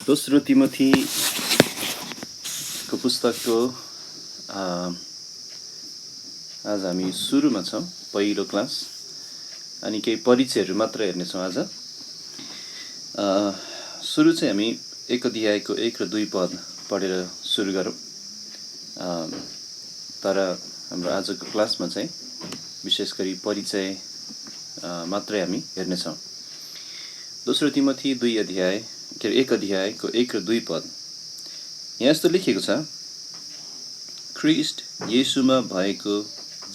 दोस्रो तिमोथीको पुस्तकको आज हामी सुरुमा छौँ, पहिलो क्लास, अनि केही परिचयहरू मात्र हेर्नेछौँ आज। सुरु चाहिँ हामी एक अध्यायको 1 र 2 पद पढेर सुरु गरौँ। तर हाम्रो आजको क्लासमा चाहिँ विशेष गरी परिचय मात्रै हामी हेर्नेछौँ। दोस्रो तिमोथी 1 अध्यायको 1 र 2 पद यहाँ यस्तो लेखिएको छ, ख्रीष्ट येशूमा भएको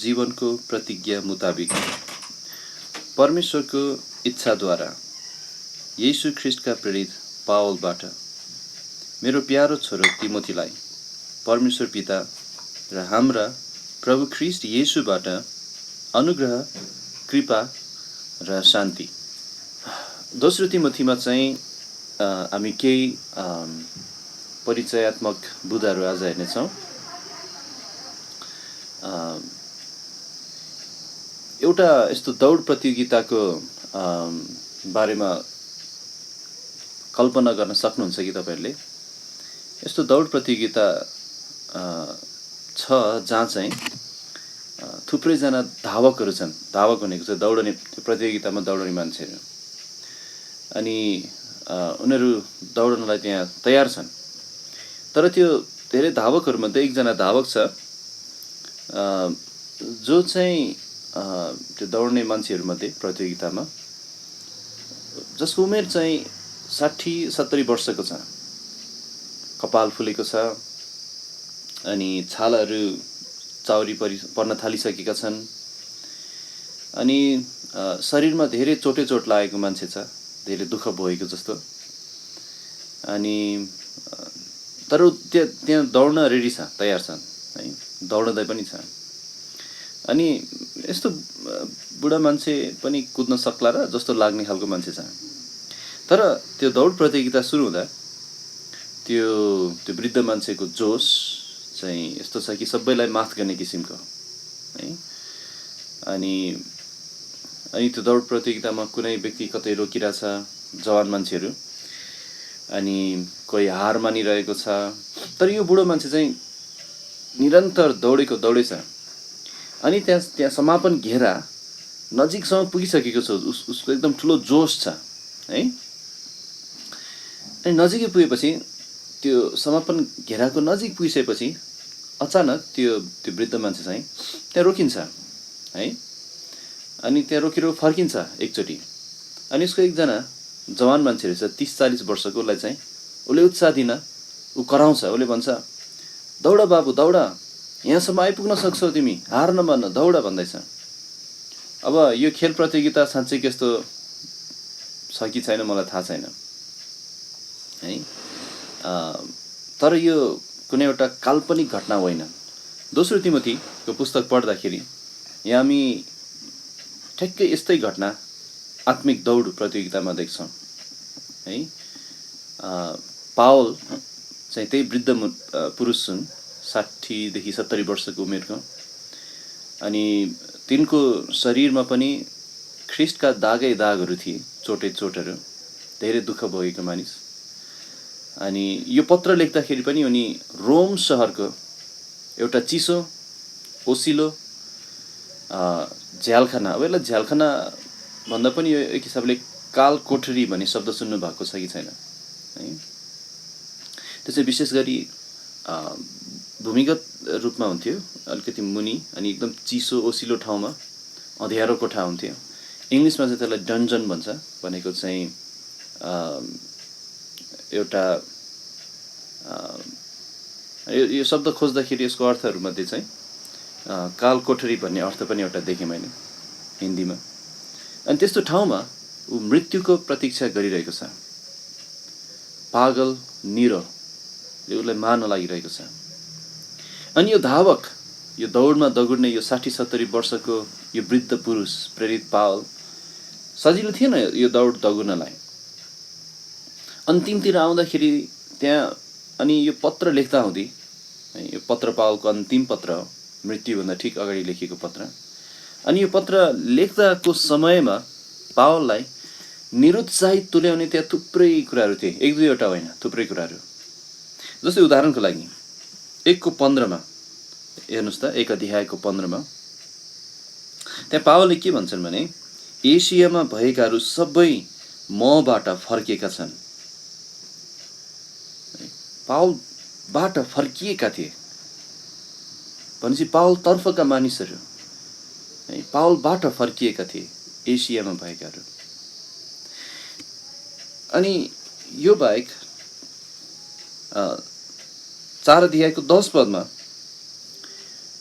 जीवनको प्रतिज्ञा मुताबिक परमेश्वरको इच्छाद्वारा येशू ख्रीष्टका प्रेरित पावलबाट मेरो प्यारो छोरो तिमोथीलाई परमेश्वर पिता र हाम्रा प्रभु ख्रीष्ट येशूबाट अनुग्रह, कृपा र शान्ति। दोस्रो तिमोथीमा चाहिँ हामी केही परिचयात्मक बुँदाहरू आज हेर्नेछौँ। एउटा यस्तो दौड प्रतियोगिताको बारेमा कल्पना गर्न सक्नुहुन्छ कि तपाईँहरूले? यस्तो दौड प्रतियोगिता छ जहाँ चाहिँ थुप्रैजना धावकहरू छन्। धावक भनेको चाहिँ दौडने प्रतियोगितामा दौडने मान्छेहरू, अनि उनीहरू दौडनलाई त्यहाँ तयार छन्। तर त्यो धेरै धावकहरूमध्ये एकजना धावक छ जो चाहिँ त्यो दौड्ने मान्छेहरूमध्ये प्रतियोगितामा जसको उमेर चाहिँ 60-70 वर्षको छ, कपाल फुलेको छ, अनि छालाहरू चाउरी पर्न थालिसकेका छन्, अनि शरीरमा धेरै चोट लागेको मान्छे छ, धेरै दुःख भएको जस्तो। अनि तर त्यहाँ दौड्न रेडी छ, तयार छन् है, दौड्दै पनि छ। अनि यस्तो बुढा मान्छे पनि कुद्न सक्ला र जस्तो लाग्ने खालको मान्छे छ। तर त्यो दौड प्रतियोगिता सुरु हुँदा त्यो वृद्ध मान्छेको जोस चाहिँ यस्तो छ कि सबैलाई माफ गर्ने किसिमको है। अनि त्यो दौड प्रतियोगितामा कुनै व्यक्ति कतै रोकिरहेछ, जवान मान्छेहरू, अनि कोही हार मानिरहेको छ। तर यो बुढो मान्छे चाहिँ निरन्तर दौडै छ। अनि त्यहाँ समापन घेरा नजिकसम्म पुगिसकेको छ, उसको एकदम ठुलो जोस छ है। अनि नजिकै पुगेपछि, त्यो समापन घेराको नजिक पुगिसकेपछि अचानक त्यो वृद्ध मान्छे चाहिँ त्यहाँ रोकिन्छ है। अनि त्यहाँ रोकेर फर्किन्छ एकचोटि। अनि उसको एकजना जवान मान्छे रहेछ, 30-40 वर्षको, उसलाई चाहिँ उसले उत्साह दिन ऊ कराउँछ। उसले भन्छ, दौड बाबु, दौड, यहाँसम्म आइपुग्न सक्छौ तिमी, हार नमान, दौड भन्दैछ। अब यो खेल प्रतियोगिता साँच्चै कस्तो छ कि छैन मलाई थाहा छैन है। तर यो कुनै एउटा काल्पनिक घटना होइन। दोस्रो तिमोथीको पुस्तक पढ्दाखेरि यहाँ हामी ठ्याक्कै यस्तै घटना आत्मिक दौड प्रतियोगितामा देख्छौँ है। पावल चाहिँ त्यही वृद्ध पुरुष हुन्, 60देखि 70 वर्षको उमेरको। अनि तिनको शरीरमा पनि ख्रीष्टका दागहरू थिए, चोटहरू, धेरै दुःख भोगेको मानिस। अनि यो पत्र लेख्दाखेरि पनि उनी रोम सहरको एउटा चिसो, ओसिलो झ्यालखाना, अब यसलाई झ्यालखाना भन्दा पनि यो एक हिसाबले काल कोठरी भन्ने शब्द सुन्नु भएको छ कि छैन है। त्यो चाहिँ विशेष गरी भूमिगत रूपमा हुन्थ्यो, अलिकति मुनि, अनि एकदम चिसो ओसिलो ठाउँमा अँध्यारो कोठा हुन्थ्यो। इङ्ग्लिसमा चाहिँ त्यसलाई डन्जन भन्छ। भनेको चाहिँ एउटा यो शब्द खोज्दाखेरि यसको अर्थहरूमध्ये चाहिँ काल कोठरी भन्ने अर्थ पनि एउटा देखेँ मैले हिन्दीमा। अनि त्यस्तो ठाउँमा ऊ मृत्युको प्रतीक्षा गरिरहेको छ। पागल निरोले उसलाई मार्न लागिरहेको छ। अनि यो धावक, यो दौडमा दगुड्ने यो 60-70 वर्षको यो वृद्ध पुरुष प्रेरित पावल, सजिलो थिएन यो दौड दगुर्नलाई। अन्तिमतिर आउँदाखेरि त्यहाँ, अनि यो पत्र लेख्दा हुँदी, यो पत्र पावलको अन्तिम पत्र हो, मृत्युभन्दा ठिक अगाडि लेखिएको पत्र। अनि यो पत्र लेख्दाको समयमा पावललाई निरुत्साहित तुल्याउने त्यहाँ थुप्रै कुराहरू थिए, एक दुईवटा होइन, थुप्रै कुराहरू। जस्तै उदाहरणको लागि 1:15 हेर्नुहोस् त, 1:15 त्यहाँ पावलले के भन्छन् भने, एसियामा भएकाहरू सबै मबाट फर्किएका छन्। पावलबाट फर्किएका थिए भनेपछि पावल तर्फका मानिसहरू पावलबाट फर्किएका थिए, एसियामा भएकाहरू। अनि यो बाहेक 4:10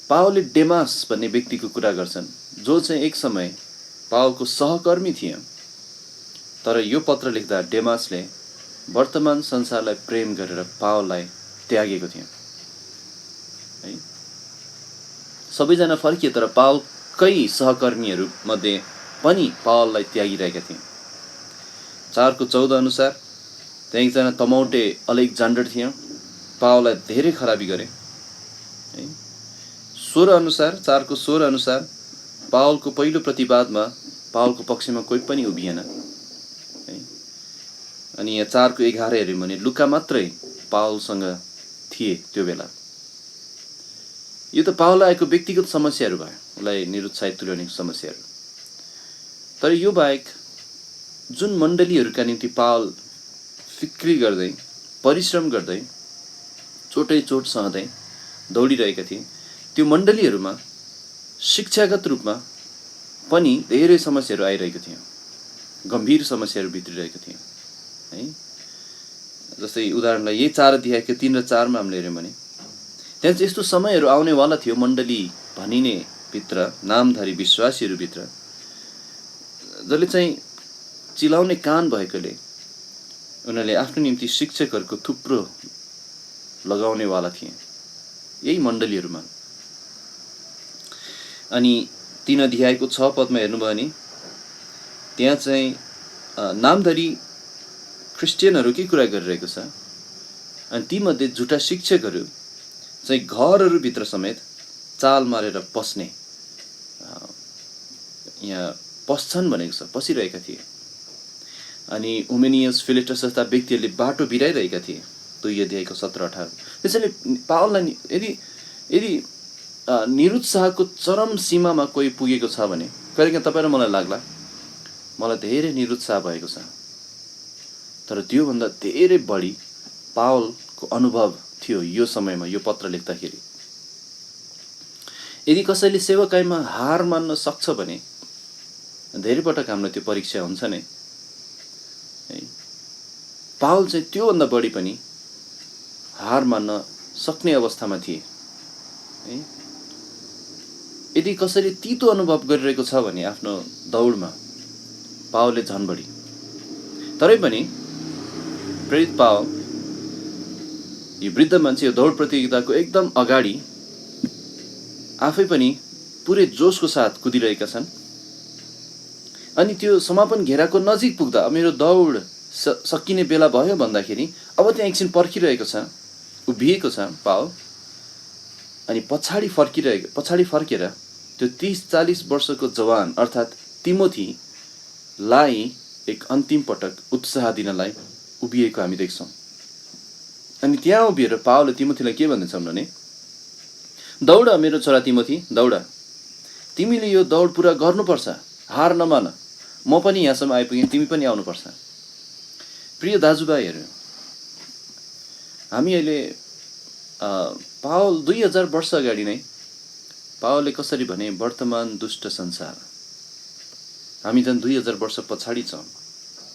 पावलले डेमास भन्ने व्यक्तिको कुरा गर्छन्, जो चाहिँ एक समय पावलको सहकर्मी थिए। तर यो पत्र लेख्दा डेमासले वर्तमान संसारलाई प्रेम गरेर पावललाई त्यागेको थियो है। सबैजना फर्किए, तर पावलकै सहकर्मीहरू मध्ये पनि पावललाई त्यागिरहेका थिए। 4:14 अनुसार त्यहाँ एकजना तमौटे अलेक्जान्डर थियो, पावललाई धेरै खराबी गरे है। 4:16 अनुसार पावलको पहिलो प्रतिवादमा पावलको पक्षमा कोही पनि उभिएन है। अनि यहाँ 4:11 हेऱ्यौँ भने लुका मात्रै पावलसँग थिए त्यो बेला। यो त पावललाई आएको व्यक्तिगत समस्याहरू भयो, उसलाई निरुत्साहित तुल्याउने समस्याहरू। तर यो बाहेक जुन मण्डलीहरूका निम्ति पावल फिक्री गर्दै, परिश्रम गर्दै, चोटै चोट सहँदै दौडिरहेका थिए, त्यो मण्डलीहरूमा शिक्षागत रूपमा पनि धेरै समस्याहरू आइरहेको थियो, गम्भीर समस्याहरू भित्रिरहेको थियो है। जस्तै उदाहरणलाई यही 4:3 र 4 हामीले हेऱ्यौँ भने त्यहाँ चाहिँ यस्तो समयहरू आउनेवाला थियो मण्डली भनिने भित्र, नामधारी विश्वासीहरूभित्र, जसले चाहिँ चिलाउने कान भएकोले उनीहरूले आफ्नो निम्ति शिक्षकहरूको थुप्रो लगाउनेवाला थिए यही मण्डलीहरूमा। अनि 3:6 हेर्नुभयो भने त्यहाँ चाहिँ नामधारी क्रिस्चियनहरूकै कुरा गरिरहेको छ। अनि तीमध्ये झुटा शिक्षकहरू चाहिँ घरहरूभित्र समेत चाल मारेर पस्ने, यहाँ पस्छन् भनेको छ, पसिरहेका थिए। अनि हुमेनियस, फिलेटस जस्ता व्यक्तिहरूले बाटो बिराइरहेका थिए 2:17-18। त्यसैले पावललाई यदि निरुत्साहको चरम सीमामा कोही पुगेको छ भने कहिलेकाहीँ तपाईँ र मलाई लाग्ला मलाई धेरै निरुत्साह भएको छ, तर त्योभन्दा धेरै बढी पावलको अनुभव थियो यो समयमा, यो पत्र लेख्दाखेरि। यदि कसैले सेवकाईमा हार मान्न सक्छ भने धेरै पटक हाम्रो त्यो परीक्षा हुन्छ नै है। पावल चाहिँ त्योभन्दा बढी पनि हार मान्न सक्ने अवस्थामा थिए है। यदि कसैले तितो अनुभव गरिरहेको छ भने आफ्नो दौडमा, पावलले झन् बढी। तरै पनि प्रेरित पावल यो वृद्ध मान्छे यो दौड प्रतियोगिताको एकदम अगाडि आफै पनि पुरै जोसको साथ कुदिरहेका छन्। अनि त्यो समापन घेराको नजिक पुग्दा मेरो दौड सकिने बेला भयो भन्दाखेरि अब त्यहाँ एकछिन पर्खिरहेको छ, उभिएको छ पावल। अनि पछाडि फर्केर त्यो 30-40 वर्षको जवान अर्थात् तिमोथीलाई एक अन्तिम पटक उत्साह दिनलाई उभिएको हामी देख्छौँ। अनि त्यहाँ उभिएर पावलले तिमोथीलाई के भन्दैछन् भने, दौड मेरो छोरा तिमोथी, दौड, तिमीले यो दौड पुरा गर्नुपर्छ, हार नमान, म पनि यहाँसम्म आइपुगेँ, तिमी पनि आउनुपर्छ। प्रिय दाजुभाइहरू, हामी अहिले पावल 2000 वर्ष अगाडि नै पावलले कसरी भने वर्तमान दुष्ट संसार, हामी झन् 2000 वर्ष पछाडि छौँ,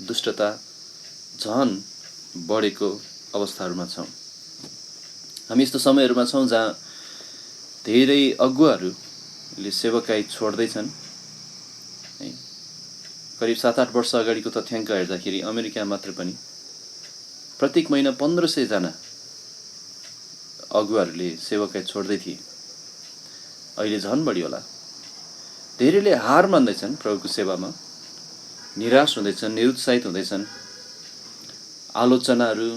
दुष्टता झन् बढेको अवस्थाहरूमा छौँ। हामी यस्तो समयहरूमा छौँ जहाँ धेरै अगुवाहरूले सेवकाई छोड्दैछन् है। करिब 7-8 वर्ष अगाडिको तथ्याङ्क हेर्दाखेरि अमेरिका मात्र पनि प्रत्येक महिना 1500 जना अगुवाहरूले सेवकाई छोड्दै थिए। अहिले झन् बढी होला। धेरैले हार मान्दैछन् प्रभुको सेवामा, निराश हुँदैछन्, निरुत्साहित हुँदैछन्। आलोचनाहरू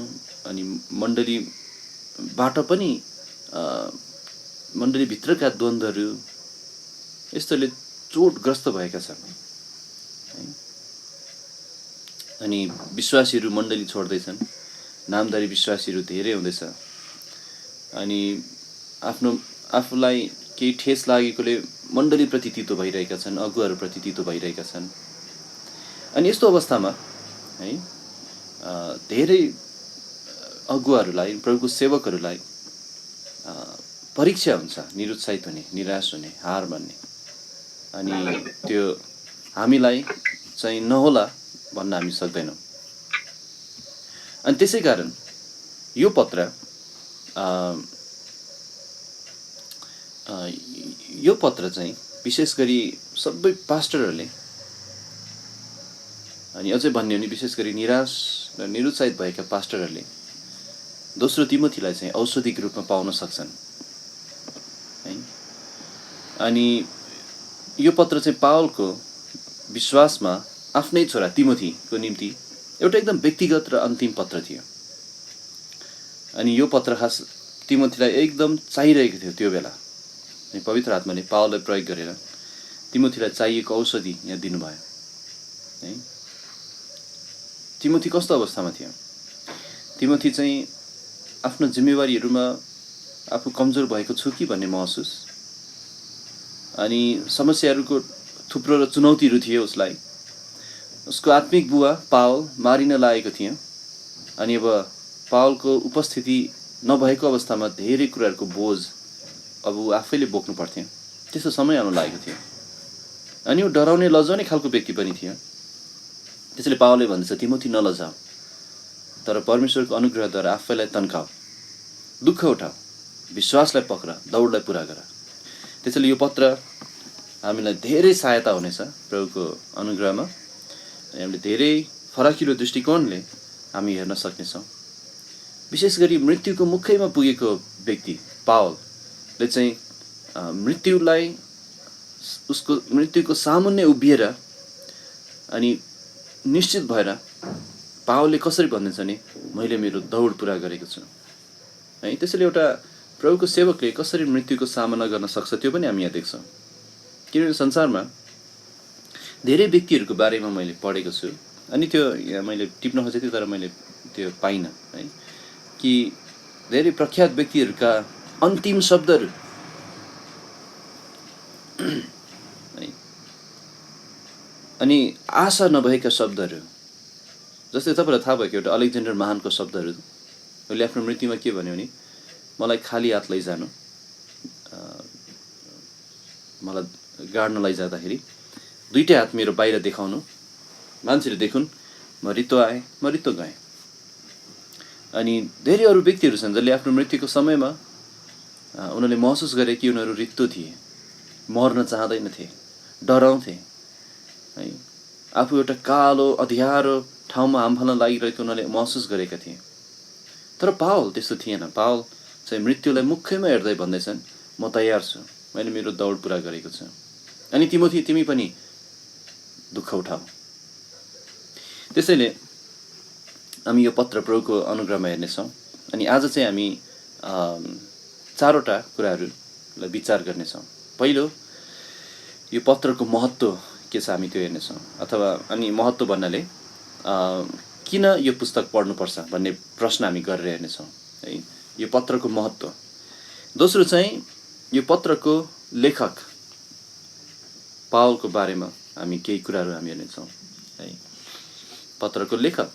अनि मण्डलीबाट पनि मण्डलीभित्रका द्वन्द्वहरू यस्तोले चोटग्रस्त भएका छन्। अनि विश्वासीहरू मण्डली छोड्दैछन्, नामधारी विश्वासीहरू धेरै हुँदैछ। अनि आफूलाई केही ठेस लागेकोले मण्डलीप्रति तितो भइरहेका छन्, अगुवाहरूप्रति तितो भइरहेका छन्। अनि यस्तो अवस्थामा है धेरै अगुवाहरूलाई, प्रभुको सेवकहरूलाई परीक्षा हुन्छ, निरुत्साहित हुने, निराश हुने, हार मान्ने। अनि त्यो हामीलाई चाहिँ नहोला भन्न हामी सक्दैनौँ। अनि त्यसै कारण यो पत्र चाहिँ विशेष गरी सबै पास्टरहरूले, अनि अझै भन्ने हो भने विशेष गरी निराश र निरुत्साहित भएका पास्टरहरूले दोस्रो तिमोथीलाई चाहिँ औषधिको रूपमा पाउन सक्छन् है। अनि यो पत्र चाहिँ पावलको विश्वासमा आफ्नै छोरा तिमोथीको निम्ति एउटा एकदम व्यक्तिगत र अन्तिम पत्र थियो। अनि यो पत्र खास तिमोथीलाई एकदम चाहिरहेको थियो त्यो बेला। अनि पवित्र आत्माले पावललाई प्रयोग गरेर तिमोथीलाई चाहिएको औषधि यहाँ दिनुभयो है। तिमोथी कस्तो अवस्थामा थियो? तिमोथी चाहिँ आफ्नो जिम्मेवारीहरूमा आफू कमजोर भएको छु कि भन्ने महसुस, अनि समस्याहरूको थुप्रो र चुनौतीहरू थिए उसलाई। उसको आत्मिक बुवा पावल मारिन लागेको थियो। अनि अब पावलको उपस्थिति नभएको अवस्थामा धेरै कुराहरूको बोझ अब ऊ आफैले बोक्नु पर्थ्यो। त्यस्तो समय आउन लागेको थियो। अनि ऊ डराउने लजाउने खालको व्यक्ति पनि थियो। त्यसैले पावलले भन्दछ तिमोथी नलजाऊ, तर परमेश्वरको अनुग्रहद्वारा आफैलाई तन्काऊ, दुःख उठाऊ, विश्वासलाई पक्र, दौडलाई पुरा गर। त्यसैले यो पत्र हामीलाई धेरै सहायता हुनेछ प्रभुको अनुग्रहमा। हामीले धेरै फराकिलो दृष्टिकोणले हामी हेर्न सक्नेछौँ। विशेष गरी मृत्युको मुखैमा पुगेको व्यक्ति पावलले चाहिँ उसको मृत्युको सामुन्ने उभिएर अनि निश्चित भएर पावलले कसरी भन्दछ नि, मैले मेरो दौड पुरा गरेको छु है। त्यसैले एउटा प्रभुको सेवकले कसरी मृत्युको सामना गर्न सक्छ त्यो पनि हामी यहाँ देख्छौँ। किनभने संसारमा धेरै व्यक्तिहरूको बारेमा मैले पढेको छु। अनि त्यो यहाँ मैले टिप्न खोजेको थिएँ तर मैले त्यो पाइनँ है, कि धेरै प्रख्यात व्यक्तिहरूका अन्तिम शब्दहरू है, अनि आशा नभएका शब्दहरू, जस्तै तपाईँलाई थाहा भएको एउटा अलेक्जेन्डर महानको शब्दहरू। उसले आफ्नो मृत्युमा के भन्यो भने, मलाई खाली हात लैजानु, मलाई गाड्न लैजाँदाखेरि दुईटै हात मेरो बाहिर देखाउनु, मान्छेले देखुन् म रित्तो आएँ, म रित्तो गएँ। अनि धेरै अरू व्यक्तिहरू छन् जसले आफ्नो मृत्युको समयमा उनीहरूले महसुस गरे कि उनीहरू रित्तो थिए, मर्न चाहँदैनथे, डराउँथे है। आफू एउटा कालो अँध्यारो ठाउँमा हामफाल्न लागिरहेको उनीहरूले महसुस गरेका थिए। तर पावल त्यस्तो थिएन। पावल चाहिँ मृत्युलाई मुखैमा हेर्दै भन्दैछन्, म तयार छु, मैले मेरो दौड पुरा गरेको छु। अनि तिमोथी तिमी पनि दुःख उठाऊ। त्यसैले हामी यो पत्र प्रभुको अनुग्रहमा हेर्नेछौँ। अनि आज चाहिँ हामी चारवटा कुराहरूलाई विचार गर्नेछौँ। पहिलो, यो पत्रको महत्त्व के छ हामी त्यो हेर्नेछौँ, अथवा अनि महत्त्व भन्नाले किन यो पुस्तक पढ्नुपर्छ भन्ने प्रश्न हामी गरेर हेर्नेछौँ है, यो पत्रको महत्त्व। दोस्रो चाहिँ यो पत्रको लेखक पावलको बारेमा हामी केही कुराहरू हामी हेर्नेछौँ है। पत्रको लेखक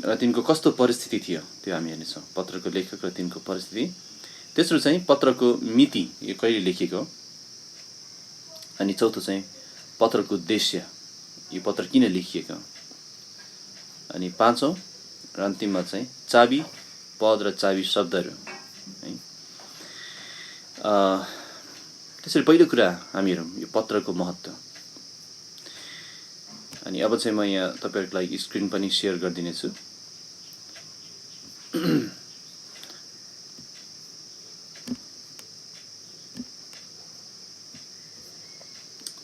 र तिनको कस्तो परिस्थिति थियो त्यो हामी हेर्नेछौँ, पत्रको लेखक र तिनको परिस्थिति। तेस्रो चाहिँ पत्रको मिति, यो कहिले लेखिएको। अनि चौथो चाहिँ पत्रको उद्देश्य, यो पत्र किन लेखिएको। अनि पाँचौँ र अन्तिममा चाहिँ चाबी पद र चाबी शब्दहरू है। त्यसरी पहिलो कुरा हामी हेरौँ यो पत्रको महत्त्व। अनि अब चाहिँ म यहाँ तपाईँहरूको लागि स्क्रिन पनि सेयर गरिदिनेछु।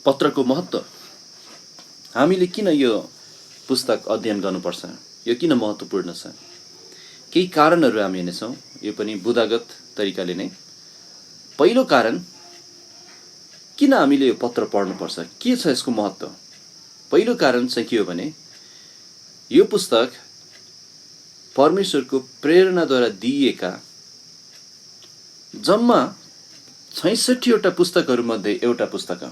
पत्रको महत्त्व, हामीले किन यो पुस्तक अध्ययन गर्नुपर्छ, यो किन महत्त्वपूर्ण छ, केही कारणहरू हामी हेर्नेछौँ। यो पनि बुदागत तरिकाले नै। पहिलो कारण, किन हामीले यो पत्र पढ्नुपर्छ, के छ यसको महत्त्व। पहिलो कारण चाहिँ के हो भने यो पुस्तक परमेश्वरको प्रेरणाद्वारा दिइएका जम्मा 66 वटा पुस्तकहरूमध्ये एउटा पुस्तक हो।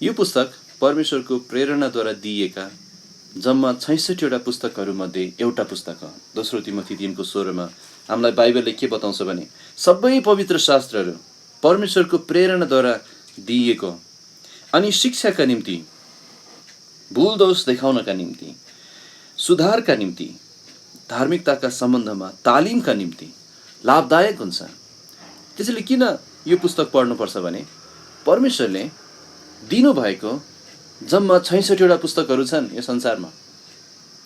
यो पुस्तक परमेश्वरको प्रेरणाद्वारा दिइएका जम्मा 66 वटा पुस्तकहरूमध्ये एउटा पुस्तक हो। दोस्रो तिमोथी 3:16 मा हामीलाई बाइबलले के बताउँछ भने सबै पवित्र शास्त्रहरू परमेश्वरको प्रेरणाद्वारा दिइएको अनि शिक्षाका निम्ति, भूल दोष देखाउनका निम्ति, सुधारका निम्ति, धार्मिकताका सम्बन्धमा तालिमका निम्ति लाभदायक हुन्छ। त्यसैले किन यो पुस्तक पढ्नुपर्छ भने परमेश्वरले दिनुभएको जम्मा 66 वटा पुस्तकहरू छन् यो संसारमा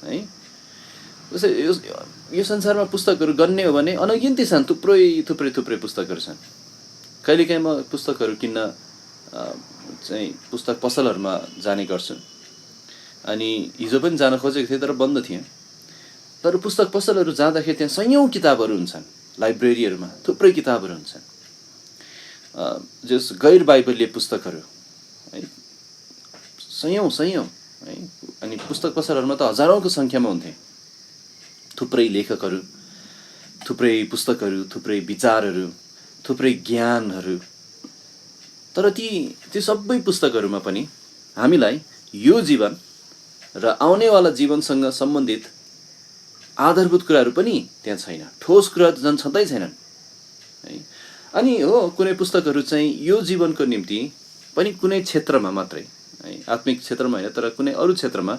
है। जस्तै यो संसारमा पुस्तकहरू गन्ने हो भने अनगिन्ती छन्, थुप्रै पुस्तकहरू छन्। कहिलेकाहीँ म पुस्तकहरू किन्न चाहिँ पुस्तक पसलहरूमा जाने गर्छु। अनि हिजो पनि जान खोजेको थिएँ तर बन्द थिएँ। तर पुस्तक पसलहरू जाँदाखेरि त्यहाँ सयौँ किताबहरू हुन्छन्, लाइब्रेरीहरूमा थुप्रै किताबहरू हुन्छन्, जस गैर बाइबलीय पुस्तकहरू है, सयौँ है। अनि पुस्तक पसलहरूमा त हजारौँको सङ्ख्यामा हुन्थे। थुप्रै लेखकहरू, थुप्रै पुस्तकहरू, थुप्रै विचारहरू, थुप्रै ज्ञानहरू। तर ती सबै पुस्तकहरूमा पनि हामीलाई यो जीवन र आउनेवाला जीवनसँग सम्बन्धित आधारभूत कुराहरू पनि त्यहाँ छैन। ठोस कुराहरू झन् छँदै छैनन् है। अनि हो कुनै पुस्तकहरू चाहिँ यो जीवनको निम्ति पनि कुनै क्षेत्रमा मात्रै है, आत्मिक क्षेत्रमा होइन तर कुनै अरू क्षेत्रमा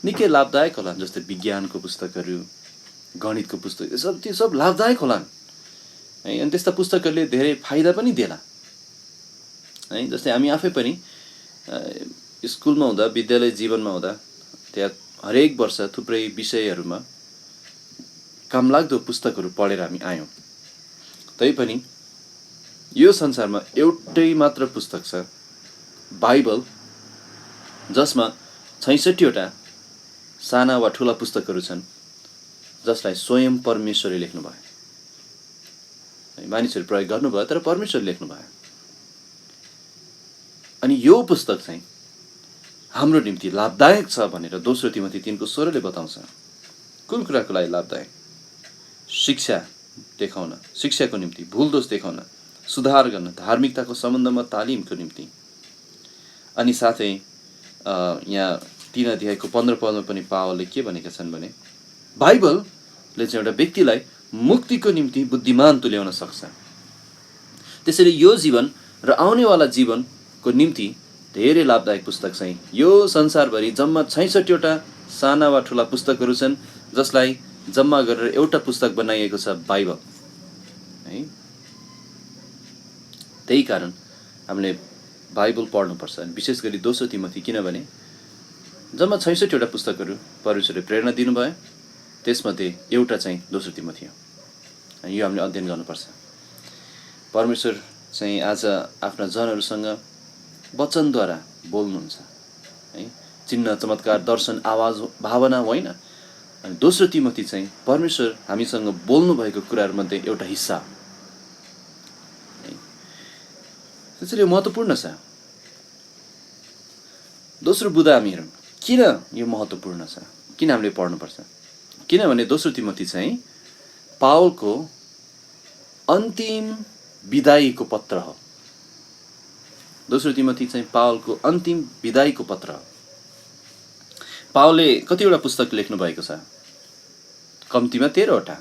निकै लाभदायक होलान्। जस्तै विज्ञानको पुस्तकहरू, गणितको पुस्तक, ती सब लाभदायक होलान् है। अनि त्यस्ता पुस्तकहरूले धेरै फाइदा पनि देला है। जस्तै हामी आफै पनि स्कुलमा हुँदा, विद्यालय जीवनमा हुँदा त्यहाँ हरेक वर्ष थुप्रै विषयहरूमा कामलाग्दो पुस्तकहरू पढेर हामी आयौँ। तैपनि यो संसारमा एउटै मात्र पुस्तक छ, बाइबल, जसमा 66 वटा साना वा ठुला पुस्तकहरू छन् जसलाई स्वयं परमेश्वरले लेख्नुभयो। मानिसहरू प्रयोग गर्नुभयो तर परमेश्वरले लेख्नुभयो। अनि यो पुस्तक चाहिँ हाम्रो निम्ति लाभदायक छ भनेर दोस्रो तिमोथी 3:16 बताउँछ। कुन कुराको लागि लाभदायक? शिक्षा देखाउन, शिक्षाको निम्ति, भूल दोष देखाउन, सुधार गर्न, धार्मिकताको सम्बन्धमा तालिमको निम्ति। अनि साथै यहाँ 3 अध्यायको 15 पदमा पनि पावलले के भनेका छन् भने बाइबलले चाहिँ एउटा व्यक्तिलाई मुक्तिको निम्ति बुद्धिमान तुल्याउन सक्छ। त्यसैले यो जीवन र आउनेवाला जीवनको निम्ति धेरै लाभदायक पुस्तक चाहिँ यो संसारभरि जम्मा 66 वटा साना वा ठुला पुस्तकहरू छन् जसलाई जम्मा गरेर एउटा पुस्तक बनाइएको छ, बाइबल है। त्यही कारण हामीले बाइबल पढ्नुपर्छ, विशेष गरी दोस्रो तिमोथी, किनभने जम्मा 66 वटा पुस्तकहरू परमेश्वरले प्रेरणा दिनुभयो। त्यसमध्ये एउटा चाहिँ दोस्रो तिमोथी हो। यो हामीले अध्ययन गर्नुपर्छ। परमेश्वर चाहिँ आज आफ्ना जनहरूसँग वचनद्वारा बोल्नुहुन्छ है, चिन्ह, चमत्कार, दर्शन, आवाज, भावना होइन। अनि दोस्रो तिमोथी चाहिँ परमेश्वर हामीसँग बोल्नु भएको कुराहरूमध्ये एउटा हिस्सा हो। त्यसैले महत्त्वपूर्ण छ। दोस्रो बुँदा हामी हेरौँ किन यो महत्त्वपूर्ण छ, किन हामीले पढ्नुपर्छ। किनभने दोस्रो तिमोथी चाहिँ पावलको अन्तिम बिदाईको पत्र हो। दोस्रो तिमोथी चाहिँ पावलको अन्तिम बिदाईको पत्र हो। पावलले कतिवटा पुस्तक लेख्नु भएको छ? कम्तीमा 13 वटा।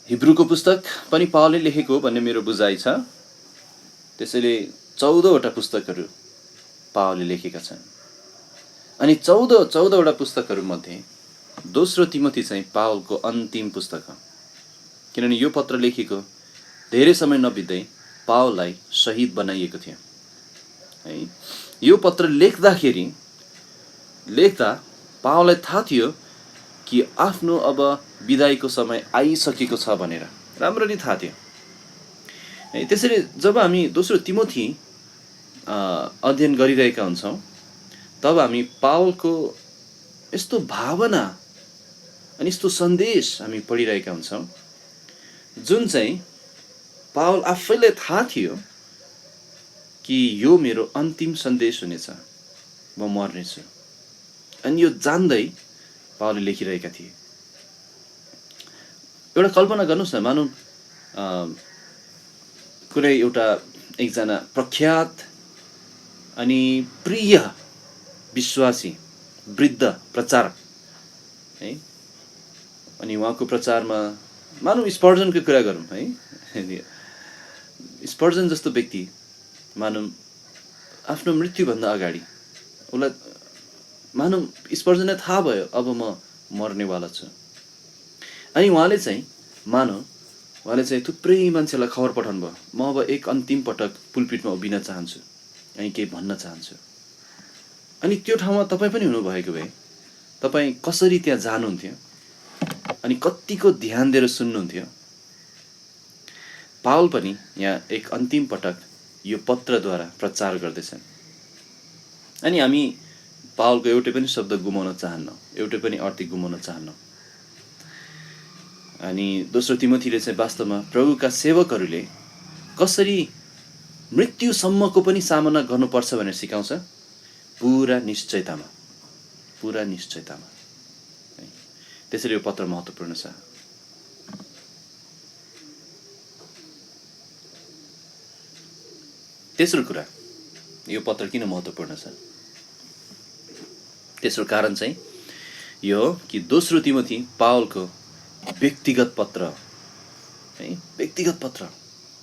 हिब्रूको पुस्तक पनि पावलले लेखेको हो भन्ने मेरो बुझाइ छ। त्यसैले 14 वटा पुस्तकहरू पावलले लेखेका छन्। अनि 14 वटा पुस्तकहरूमध्ये दोस्रो तिमोथी चाहिँ पावलको अन्तिम पुस्तक हो। किनभने यो पत्र लेखेको धेरै समय नबित्दै पावललाई शहीद बनाइएको थियो है। यो पत्र लेख्दा पावललाई थाहा थियो कि आफ्नो अब बिदाईको समय आइसकेको छ भनेर, राम्ररी थाहा थियो है। त्यसैले जब हामी दोस्रो तिमोथी अध्ययन गरिरहेका हुन्छौँ तब हामी पावलको यस्तो भावना अनि यस्तो सन्देश हामी पढिरहेका हुन्छौँ जुन चाहिँ पावल आफैलाई थाहा थियो कि यो मेरो अन्तिम सन्देश हुनेछ, म मर्नेछु। अनि यो जान्दै पावलले लेखिरहेका थिए। एउटा कल्पना गर्नुहोस् न, मानौँ कुनै एकजना प्रख्यात अनि प्रिय विश्वासी वृद्ध प्रचारक है, अनि उहाँको प्रचारमा मानौँ स्पर्जनको कुरा गरौँ है, स्पर्जन जस्तो व्यक्ति मानौँ आफ्नो मृत्युभन्दा अगाडि उसलाई मानौँ स्पर्जनलाई थाहा भयो अब म मर्नेवाला छु, अनि उहाँले चाहिँ थुप्रै मान्छेलाई खबर पठाउनु भयो, म अब एक अन्तिम पटक पुलपिटमा उभिन चाहन्छु अनि केही भन्न चाहन्छु। अनि त्यो ठाउँमा तपाईँ पनि हुनुभएको भए तपाईँ कसरी त्यहाँ जानुहुन्थ्यो अनि कतिको ध्यान दिएर सुन्नुहुन्थ्यो। पावल पनि यहाँ एक अन्तिम पटक यो पत्रद्वारा प्रचार गर्दैछन्, अनि हामी पावलको एउटै पनि शब्द गुमाउन चाहन्नौँ, एउटै पनि अर्थ गुमाउन चाहन्नौँ। अनि दोस्रो तिमोथीले चाहिँ वास्तवमा प्रभुका सेवकहरूले कसरी मृत्युसम्मको पनि सामना गर्नुपर्छ भनेर सिकाउँछ, पुरा निश्चयतामा है। त्यसैले यो पत्र महत्त्वपूर्ण छ। तेस्रो कुरा, यो पत्र किन महत्त्वपूर्ण छ? तेस्रो कारण चाहिँ यो कि दोस्रो तिमोथी पावलको व्यक्तिगत पत्र है। व्यक्तिगत पत्र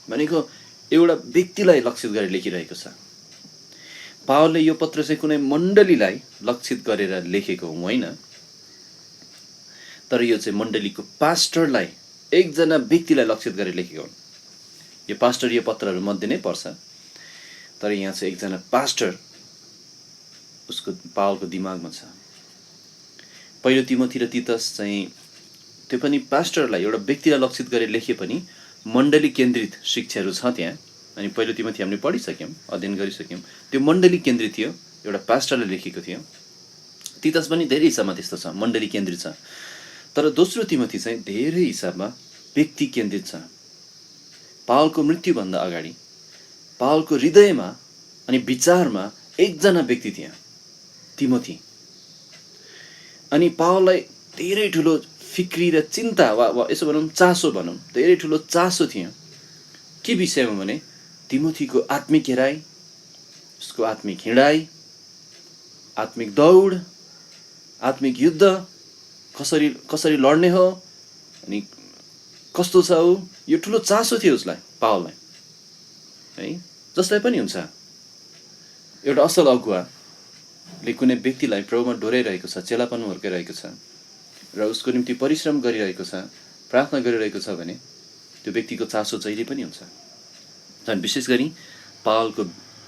भनेको एउटा व्यक्तिलाई लक्षित गरेर लेखिरहेको छ। पावलले यो पत्र चाहिँ कुनै मण्डलीलाई लक्षित गरेर लेखेको होइन, तर यो चाहिँ मण्डलीको पास्टरलाई, एकजना व्यक्तिलाई लक्षित गरेर लेखेको हो। यो पास्टरीय पत्रहरू मध्ये नै पर्छ, तर यहाँ चाहिँ एकजना पास्टर उसको पावलको दिमागमा छ। पहिलो तिमोथी र तीतस चाहिँ त्यो पनि पास्टरलाई, एउटा व्यक्तिलाई लक्षित गरेर लेखे पनि मण्डली केन्द्रित शिक्षाहरू छ त्यहाँ। अनि पहिलो तिमोथी हामीले पढिसक्यौँ, अध्ययन गरिसक्यौँ, त्यो मण्डली केन्द्रित थियो, एउटा पास्टरले लेखेको थियो। तीतस पनि धेरै हिसाबमा त्यस्तो छ, मण्डली केन्द्रित छ। तर दोस्रो तिमोथी चाहिँ धेरै हिसाबमा व्यक्ति केन्द्रित छ। पावलको मृत्युभन्दा अगाडि पावलको हृदयमा अनि विचारमा एकजना व्यक्ति थियो, तिमोथी। अनि पावललाई धेरै ठुलो फिक्री र चिन्ता वा यसो भनौँ चासो भनौँ, धेरै ठुलो चासो थियो के विषयमा भने तिमोथीको आत्मिक हेराइ, उसको आत्मिक हिँडाइ, आत्मिक दौड, आत्मिक युद्ध कसरी लड्ने हो अनि कस्तो छ ऊ, यो ठुलो चासो थियो उसलाई, पावललाई है। जसलाई पनि हुन्छ, एउटा असल अगुवाले कुनै व्यक्तिलाई प्रभुमा डोराइरहेको छ, चेलापन हुर्काइरहेको छ र उसको निम्ति परिश्रम गरिरहेको छ, प्रार्थना गरिरहेको छ भने त्यो व्यक्तिको चासो जहिले पनि हुन्छ। झन् विशेष गरी पावलको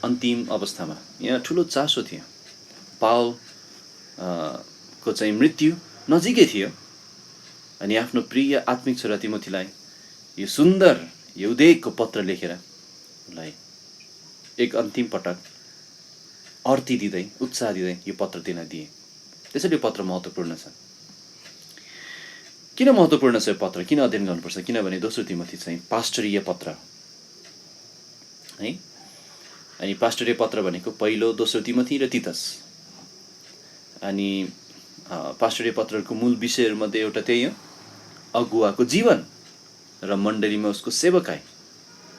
अन्तिम अवस्थामा यहाँ ठुलो चासो थियो। पावल को चाहिँ मृत्यु नजिकै थियो, अनि आफ्नो प्रिय आत्मिक छोरा तिमोथीलाई यो सुन्दर यो उद्वेगको पत्र लेखेर उसलाई एक अन्तिम पटक अर्ती दिँदै, उत्साह दिँदै यो पत्र दिन दिए। त्यसैले यो पत्र महत्त्वपूर्ण छ। किन महत्त्वपूर्ण छ यो पत्र, किन अध्ययन गर्नुपर्छ? किनभने दोस्रो तिमोथी चाहिँ पास्टरीय पत्र है। अनि पास्टरीय पत्र भनेको पहिलो, दोस्रो तिमोथी र तीतस। अनि पास्टरीय पत्रहरूको मूल विषयहरूमध्ये एउटा त्यही हो, अगुवाको जीवन र मण्डलीमा उसको सेवकाई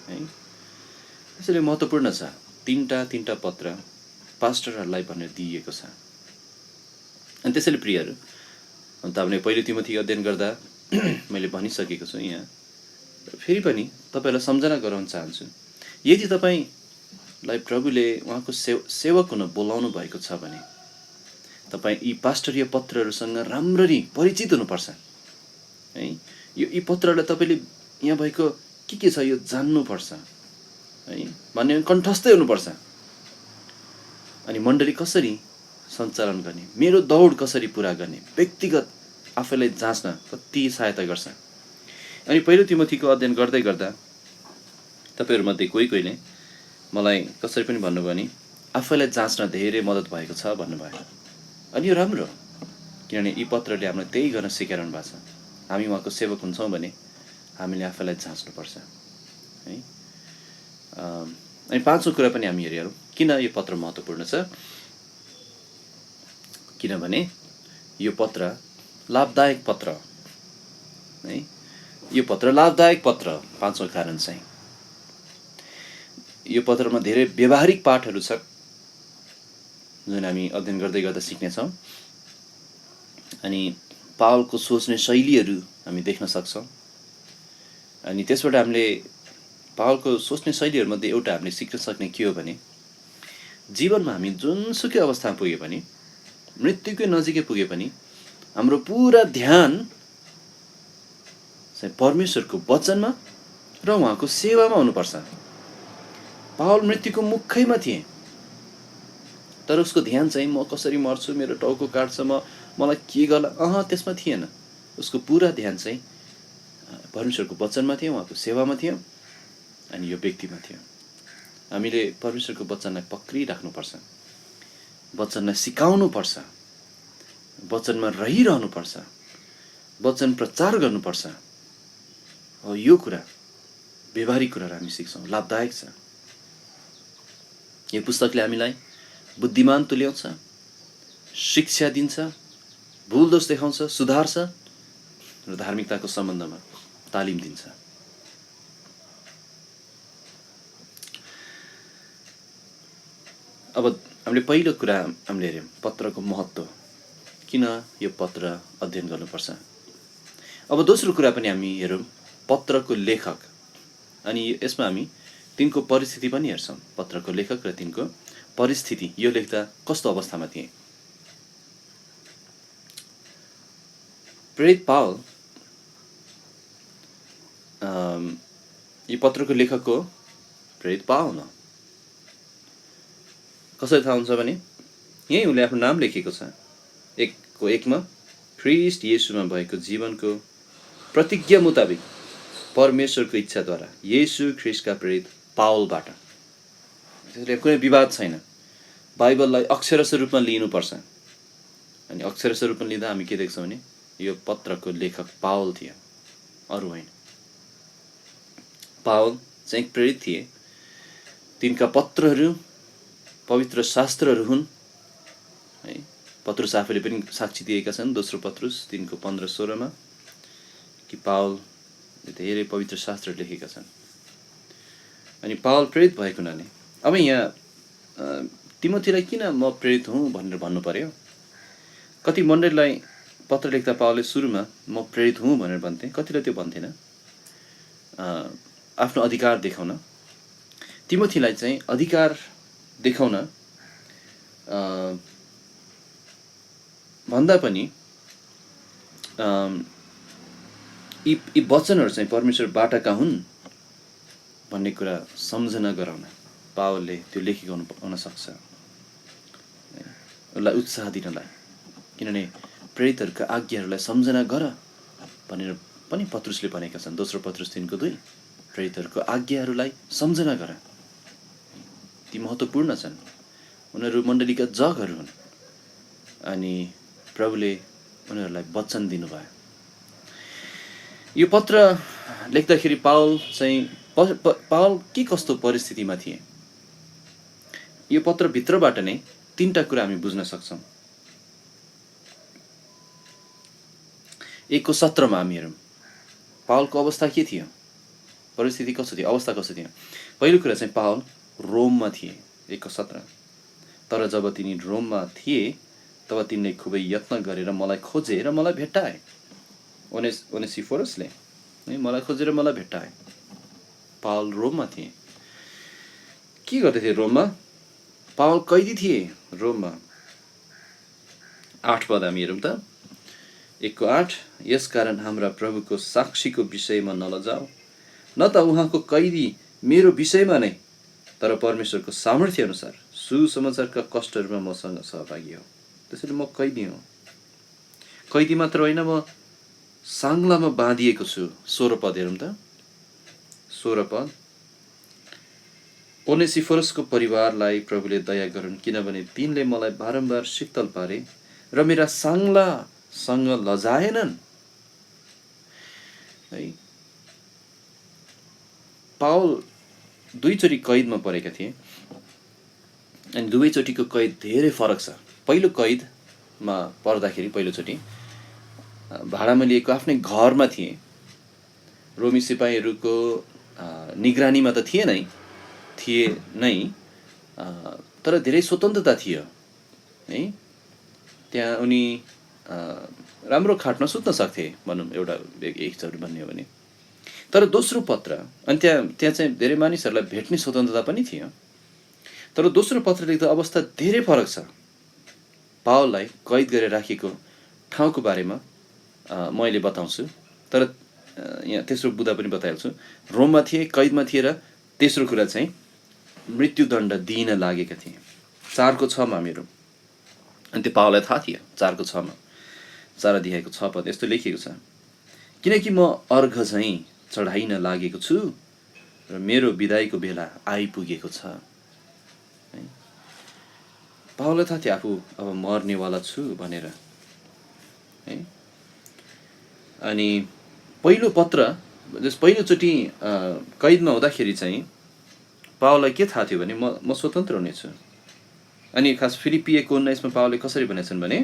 है। त्यसैले महत्त्वपूर्ण छ। तीनटा पत्र पास्टरहरूलाई भनेर दिइएको छ। अनि त्यसैले प्रियहरू, तपाईँले पहिलो तिमोथी अध्ययन गर्दा मैले भनिसकेको छु, यहाँ फेरि पनि तपाईँलाई सम्झना गराउन चाहन्छु। यदि तपाईँलाई प्रभुले उहाँको सेवक हुन बोलाउनु भएको छ भने तपाईँ यी पास्टरीय पत्रहरूसँग राम्ररी परिचित हुनुपर्छ है। यी पत्रहरूलाई तपाईँले यहाँ भएको के छ यो जान्नुपर्छ है, भन्ने कण्ठस्थै हुनुपर्छ। अनि मण्डली कसरी सञ्चालन गर्ने, मेरो दौड कसरी पुरा गर्ने, व्यक्तिगत आफैलाई जाँच्न कति सहायता गर्छ। अनि पहिलो तिमोथीको अध्ययन गर्दै गर्दा तपाईँहरूमध्ये कोहीले मलाई कसरी पनि भन्नुभयो नि आफैलाई जाँच्न धेरै मद्दत भएको छ भन्नुभयो। अनि यो राम्रो, किनभने यी पत्रले हामीलाई त्यही गर्न सिकाइरहनु भएको छ। हामी उहाँको सेवक हुन्छौँ भने हामीले आफैलाई जाँच्नुपर्छ है। अनि पाँचौँ कुरा पनि हामी हेरौँ किन यो पत्र महत्त्वपूर्ण छ। किनभने यो पत्र लाभदायक पत्र है। यो पत्र लाभदायक पत्र। पाँचौँ कारण चाहिँ यो पत्रमा धेरै व्यवहारिक पाठहरू छ जुन हामी अध्ययन गर्दै गर्दा सिक्नेछौँ। अनि पावलको सोच्ने शैलीहरू हामी देख्न सक्छौँ। अनि त्यसबाट हामीले पावलको सोच्ने शैलीहरूमध्ये एउटा हामीले सिक्न सक्ने के हो भने जीवनमा हामी जुनसुकै अवस्थामा पुगे पनि, मृत्युकै नजिकै पुगे पनि हाम्रो पुरा ध्यान चाहिँ परमेश्वरको वचनमा र उहाँको सेवामा हुनुपर्छ। पावल मृत्युको मुखैमा थिए तर उसको ध्यान चाहिँ म कसरी मर्छु, मेरो टाउको काट्छ, मलाई के गर्ला, त्यसमा थिएन। उसको पुरा ध्यान चाहिँ परमेश्वरको वचनमा थियो, उहाँको सेवामा थियो अनि यो व्यक्तिमा थियो। हामीले परमेश्वरको वचनलाई पक्रिराख्नुपर्छ, वचनलाई सिकाउनुपर्छ, वचनमा रहिरहनुपर्छ, वचन प्रचार गर्नुपर्छ। यो कुरा व्यवहारिक कुराहरू हामी सिक्छौँ, लाभदायक छ। यो पुस्तकले हामीलाई बुद्धिमान तुल्याउँछ, शिक्षा दिन्छ, भुल दोष देखाउँछ, सुधार्छ र धार्मिकताको सम्बन्धमा तालिम दिन्छ। अब हामीले पहिलो कुरा हामीले हेऱ्यौँ पत्रको महत्त्व, किन यो पत्र अध्ययन गर्नुपर्छ। अब दोस्रो कुरा पनि हामी हेरौँ पत्रको लेखक, अनि यसमा हामी तिनको परिस्थिति पनि हेर्छौँ। पत्रको लेखक र तिनको परिस्थिति, यो लेख्दा कस्तो अवस्थामा थिए। प्रेरित पावल यो पत्रको लेखक हो प्रेरित पावल। कसरी थाहा हुन्छ भने यही उसले आफ्नो नाम लेखेको छ। 1:1 ख्रीष्ट येशूमा भएको जीवनको प्रतिज्ञा मुताबिक परमेश्वरको इच्छाद्वारा येशू ख्रीष्टका प्रेरित पावलबाट। त्यसले कुनै विवाद छैन। बाइबललाई अक्षरश रूपमा लिनुपर्छ। अनि अक्षरश रूपमा लिँदा हामी के देख्छौँ भने यो पत्रको लेखक पावल थियो, अरू होइन। पावल चाहिँ एक प्रेरित थिए। तिनका पत्रहरू पवित्र शास्त्रहरू हुन् है। पत्रुस आफूले पनि साक्षी दिएका छन्। दोस्रो पत्रुस 3:15-16 कि पावल धेरै पवित्र शास्त्रहरू लेखेका छन्। अनि पावल प्रेरित भएको हुनाले अब यहाँ तिमोथीलाई किन म प्रेरित हुँ भनेर भन्नु पर्यो। कति मण्डलीलाई पत्र लेख्दा पावलले सुरुमा म प्रेरित हुँ भनेर भन्थे, कतिलाई त्यो भन्थेन। आफ्नो अधिकार देखाउन, तिमोथीलाई चाहिँ अधिकार देखाउन भन्दा पनि यी वचनहरू चाहिँ परमेश्वरबाटका हुन् भन्ने कुरा सम्झना गराउन पावलले त्यो लेखेको हुन सक्छ, उसलाई उत्साह दिनलाई। किनभने प्रेरितहरूका आज्ञाहरूलाई सम्झना गर भनेर पनि पत्रुसले भनेका छन्। दोस्रो पत्रुस 3:2 प्रेरितहरूको आज्ञाहरूलाई सम्झना गर। ती महत्त्वपूर्ण छन्, उनीहरू मण्डलीका जगहरू हुन्। अनि प्रभुले उनीहरूलाई वचन दिनुभयो। यो पत्र लेख्दाखेरि पावल के कस्तो परिस्थितिमा थिए, यो पत्रभित्रबाट नै 3टा कुरा हामी बुझ्न सक्छौँ। 1:17 हामी हेरौँ पावलको अवस्था के थियो, परिस्थिति कस्तो थियो, अवस्था कस्तो थियो। पहिलो कुरा चाहिँ पावल रोममा थिए। 1:17 तर जब तिनी रोममा थिए तब तिनले खुबै यत्न गरेर मलाई खोजे र मलाई भेट्टाए। ओनेसिफोरसले मलाई खोजेर मलाई भेट्टाए। पावल रोममा थिए। के गर्दै थिए रोममा? पावल कैदी थिए रोममा। 8 पद हामी हेरौँ त। 1:8 यसकारण हाम्रा प्रभुको साक्षीको विषयमा नलजाऊ, न त उहाँको कैदी मेरो विषयमा नै, तर परमेश्वरको सामर्थ्य अनुसार सुसमाचारका कष्टहरूमा मसँग सहभागी हो। त्यसैले म कैदी हुँ। कैदी मात्र होइन, म साङ्लामा बाँधिएको छु। 16 पद हेरौँ त। 16 पद ओनेसिफोरसको परिवारलाई प्रभुले दया गरून्, किनभने तिनले मलाई बारम्बार शीतल पारे र मेरा साङ्लासँग लजाएनन्। है, पावल 2 चोटि कैदमा परेका थिए अनि दुवैचोटिको कैद धेरै फरक छ। पहिलो कैद पर्दाखेरि पहिलोचोटि भाडामा लिएको आफ्नै घरमा थिएँ। रोमी सिपाहीहरूको निगरानीमा त थिए नै, तर धेरै स्वतन्त्रता थियो है। त्यहाँ उनी राम्रो खाटमा सुत्न सक्थे भनौँ, एउटा एक हिसाबले भन्ने हो भने। तर दोस्रो पत्र, अनि त्यहाँ चाहिँ धेरै मानिसहरूलाई भेट्ने स्वतन्त्रता पनि थियो। तर दोस्रो पत्र लेख्दा अवस्था धेरै फरक छ। पावललाई कैद गरेर राखेको ठाउँको बारेमा मैले बताउँछु, तर यहाँ तेस्रो बुँदा पनि बताइहाल्छु। रोममा थिए, कैदमा थिए, र तेस्रो कुरा चाहिँ मृत्युदण्ड दिइन लागेका थिए। 4को 6मा मेरो, अनि त्यो पावललाई थाहा थियो। 4को 6मा 4 अध्यायको 6 पद यस्तो लेखिएको छ, किनकि म अर्घ चाहिँ चढाइन लागेको छु र मेरो बिदाईको बेला आइपुगेको छ। पावललाई थाहा थियो आफू अब मर्नेवाला छु भनेर है। अनि पहिलोचोटि कैदमा हुँदाखेरि चाहिँ पावललाई के थाहा थियो भने म स्वतन्त्र हुनेछु। अनि खास फिलिपिएको 19मा पावलले कसरी भनेछन् भने,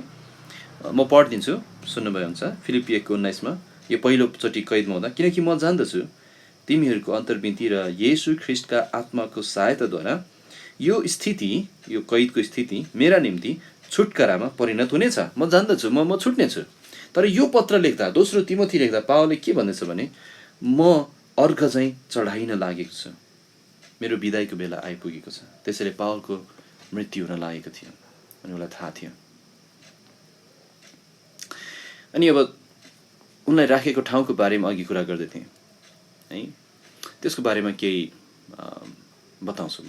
म पढिदिन्छु, सुन्नुभयो हुन्छ। फिलिपिएको 19मा यो पहिलोचोटि कैदमा हुँदा, किनकि म जान्दछु तिमीहरूको अन्तर्विन्ती र येशू ख्रिस्टका आत्माको सहायताद्वारा यो कैदको स्थिति मेरा निम्ति छुटकारामा परिणत हुनेछ। म जान्दछु म छुट्नेछु। तर यो पत्र लेख्दा, दोस्रो तिमोथी लेख्दा पावलले के भन्दैछ भने, म अर्घ चाहिँ चढाइन लागेको छु, मेरो बिदाईको बेला आइपुगेको छ। त्यसैले पावलको मृत्यु हुन लागेको थियो अनि उसलाई थाहा थियो। अनि अब उनलाई राखेको ठाउँको बारेमा अघि कुरा गर्दै थिएँ है, त्यसको बारेमा केही बताउँछु म।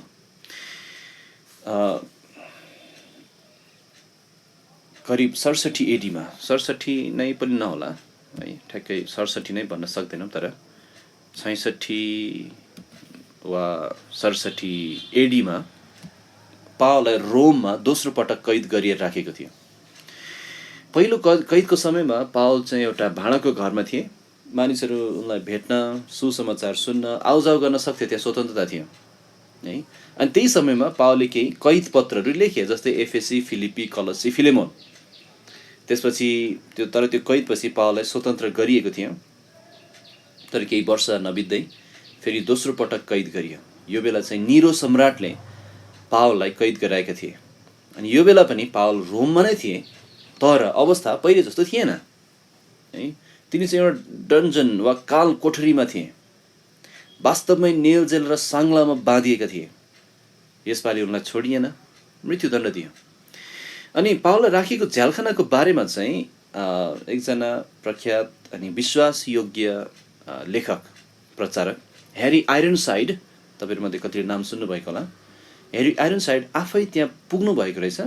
करिब 67 एडीमा, 67 नै पनि नहोला है, ठ्याक्कै 67 नै भन्न सक्दैनौँ, तर 66 वा 67 एडीमा पावललाई रोममा दोस्रो पटक कैद गरिएर राखेको थियो। पहिलो कैदको समयमा पावल चाहिँ एउटा भाडाको घरमा थिए। मानिसहरू उनलाई भेट्न, सुसमाचार सुन्न, आउजाउ गर्न सक्थे, त्यहाँ स्वतन्त्रता थियो है। अनि त्यही समयमा पावलले केही कैद पत्रहरू लेखे, जस्तै एफएसी, फिलिपी, कलसी, फिलेमोन। त्यसपछि त्यो कैदपछि पावललाई स्वतन्त्र गरिएको थियो। तर केही वर्ष नबित्दै फेरि दोस्रो पटक कैद गरियो। यो बेला चाहिँ निरो सम्राटले पावललाई कैद गराएका थिए। अनि यो बेला पनि पावल रोममा नै थिए, तर अवस्था पहिले जस्तो थिएन है। तिनी चाहिँ एउटा डन्जन वा काल कोठरीमा थिए, वास्तवमै नेल जेल र साङ्लामा बाँधिएका थिए। यसपालि उनलाई छोडिएन, मृत्युदण्ड दियो। अनि पावललाई राखेको झ्यालखानाको बारेमा चाहिँ एकजना प्रख्यात अनि विश्वासयोग्य लेखक प्रचारक ह्यारी आइरनसाइड, तपाईँहरूमध्ये कतिले नाम सुन्नुभएको होला, ह्यारी आइरनसाइड आफै त्यहाँ पुग्नु भएको रहेछ।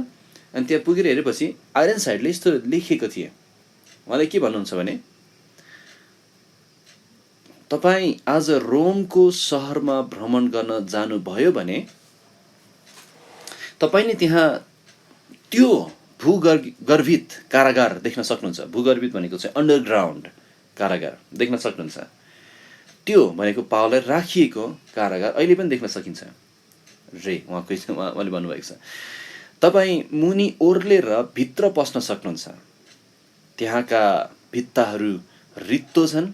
अनि त्यहाँ पुगेर हेरेपछि आइरनसाइडले यस्तो लेखेको थिए। उहाँले के भन्नुहुन्छ भने, तपाईँ आज रोमको सहरमा भ्रमण गर्न जानुभयो भने तपाईँले त्यहाँ त्यो भूगर्भित कारागार देख्न सक्नुहुन्छ। भूगर्भित भनेको चाहिँ अन्डरग्राउन्ड कारागार देख्न सक्नुहुन्छ। त्यो भनेको पावललाई राखिएको कारागार अहिले पनि देख्न सकिन्छ रे। उहाँले भन्नुभएको छ, तपाईँ मुनि ओर्लेर भित्र पस्न सक्नुहुन्छ। त्यहाँका भित्ताहरू रित्तो छन्।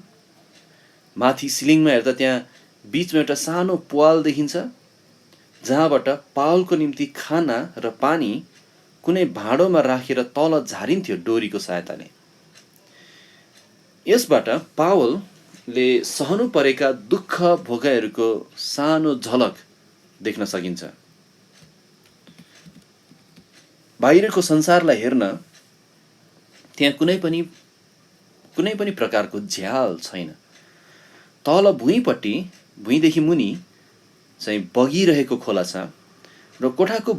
माथि सिलिङमा हेर्दा त्यहाँ बिचमा एउटा सानो प्वाल देखिन्छ, जहाँबाट पावलको निम्ति खाना र पानी कुनै भाँडोमा राखेर तल झारिन्थ्यो डोरीको सहायताले। यसबाट पावलले सहनु परेका दुःख भोगाइहरूको सानो झलक देख्न सकिन्छ। बाहिरको संसारलाई हेर्न त्यहाँ कुनै पनि प्रकारको झ्याल छैन। तल भुइँदेखि मुनि चाहिँ बगिरहेको खोला छ र कोठाको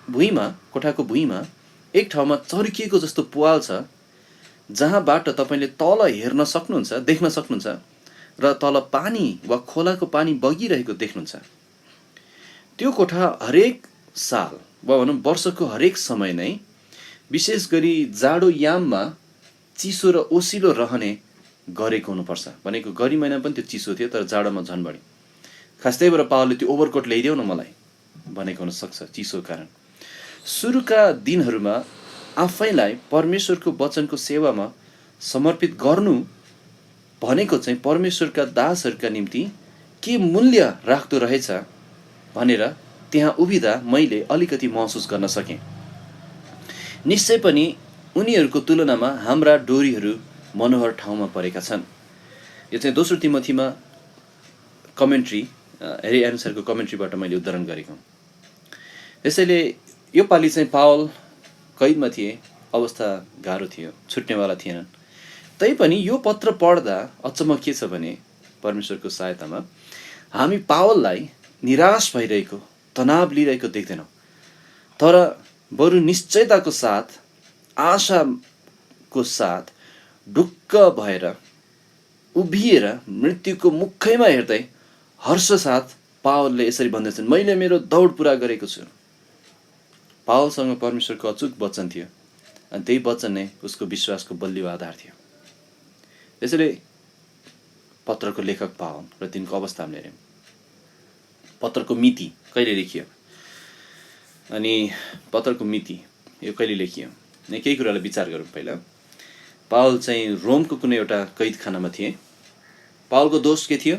भुइँमा एक ठाउँमा चर्किएको जस्तो पुवाल छ, जहाँबाट तपाईँले तल हेर्न सक्नुहुन्छ, देख्न सक्नुहुन्छ र तल पानी वा खोलाको पानी बगिरहेको देख्नुहुन्छ। त्यो कोठा हरेक साल वा भनौँ वर्षको हरेक समय नै, विशेष गरी जाडो याममा चिसो र ओसिलो रहने गरेको हुनुपर्छ। भनेको गरी महिना पनि त्यो चिसो थियो, तर जाडोमा झन् बढी। खास त्यही भएर पावलले त्यो ओभरकोट ल्याइदेऊ न मलाई भनेको हुनसक्छ चिसो कारण। सुरुका दिनहरूमा आफैलाई परमेश्वरको वचनको सेवामा समर्पित गर्नु भनेको चाहिँ परमेश्वरका दासहरूका निम्ति के मूल्य राख्दो रहेछ भनेर त्यहाँ उभिँदा मैले अलिकति महसुस गर्न सकेँ। निश्चय पनि उनीहरूको तुलनामा हाम्रा डोरीहरू मनोहर ठाउँमा परेका छन्। यो चाहिँ दोस्रो तिमोथीमा कमेन्ट्री हेरी एन्सरको कमेन्ट्रीबाट मैले उद्धरण गरेको। त्यसैले यो पालि चाहिँ पावल कैदमा थिए, अवस्था गाह्रो थियो, छुट्नेवाला थिएनन्। तैपनि यो पत्र पढ्दा अचम्म के छ भने परमेश्वरको सहायतामा हामी पावललाई निराश भइरहेको, तनाव लिइरहेको देख्दैनौँ, तर बरु निश्चयताको साथ, आशाको साथ ढुक्क भएर उभिएर मृत्युको मुखैमा हेर्दै हर्ष साथ पावलले यसरी भन्दैछन्, मैले मेरो दौड पुरा गरेको छु। पावलसँग परमेश्वरको अचूक वचन थियो अनि त्यही वचन नै उसको विश्वासको बलियो आधार थियो। त्यसैले पत्रको लेखक पावल र तिनको अवस्था हामीले हेऱ्यौँ। पत्रको मिति कहिले लेखियो अनि पत्रको मिति यो कहिले लेखियो नै केही कुरालाई विचार गरौँ। पहिला पावल चाहिँ रोमको कुनै एउटा कैदखानामा थिए। पावलको दोष के थियो?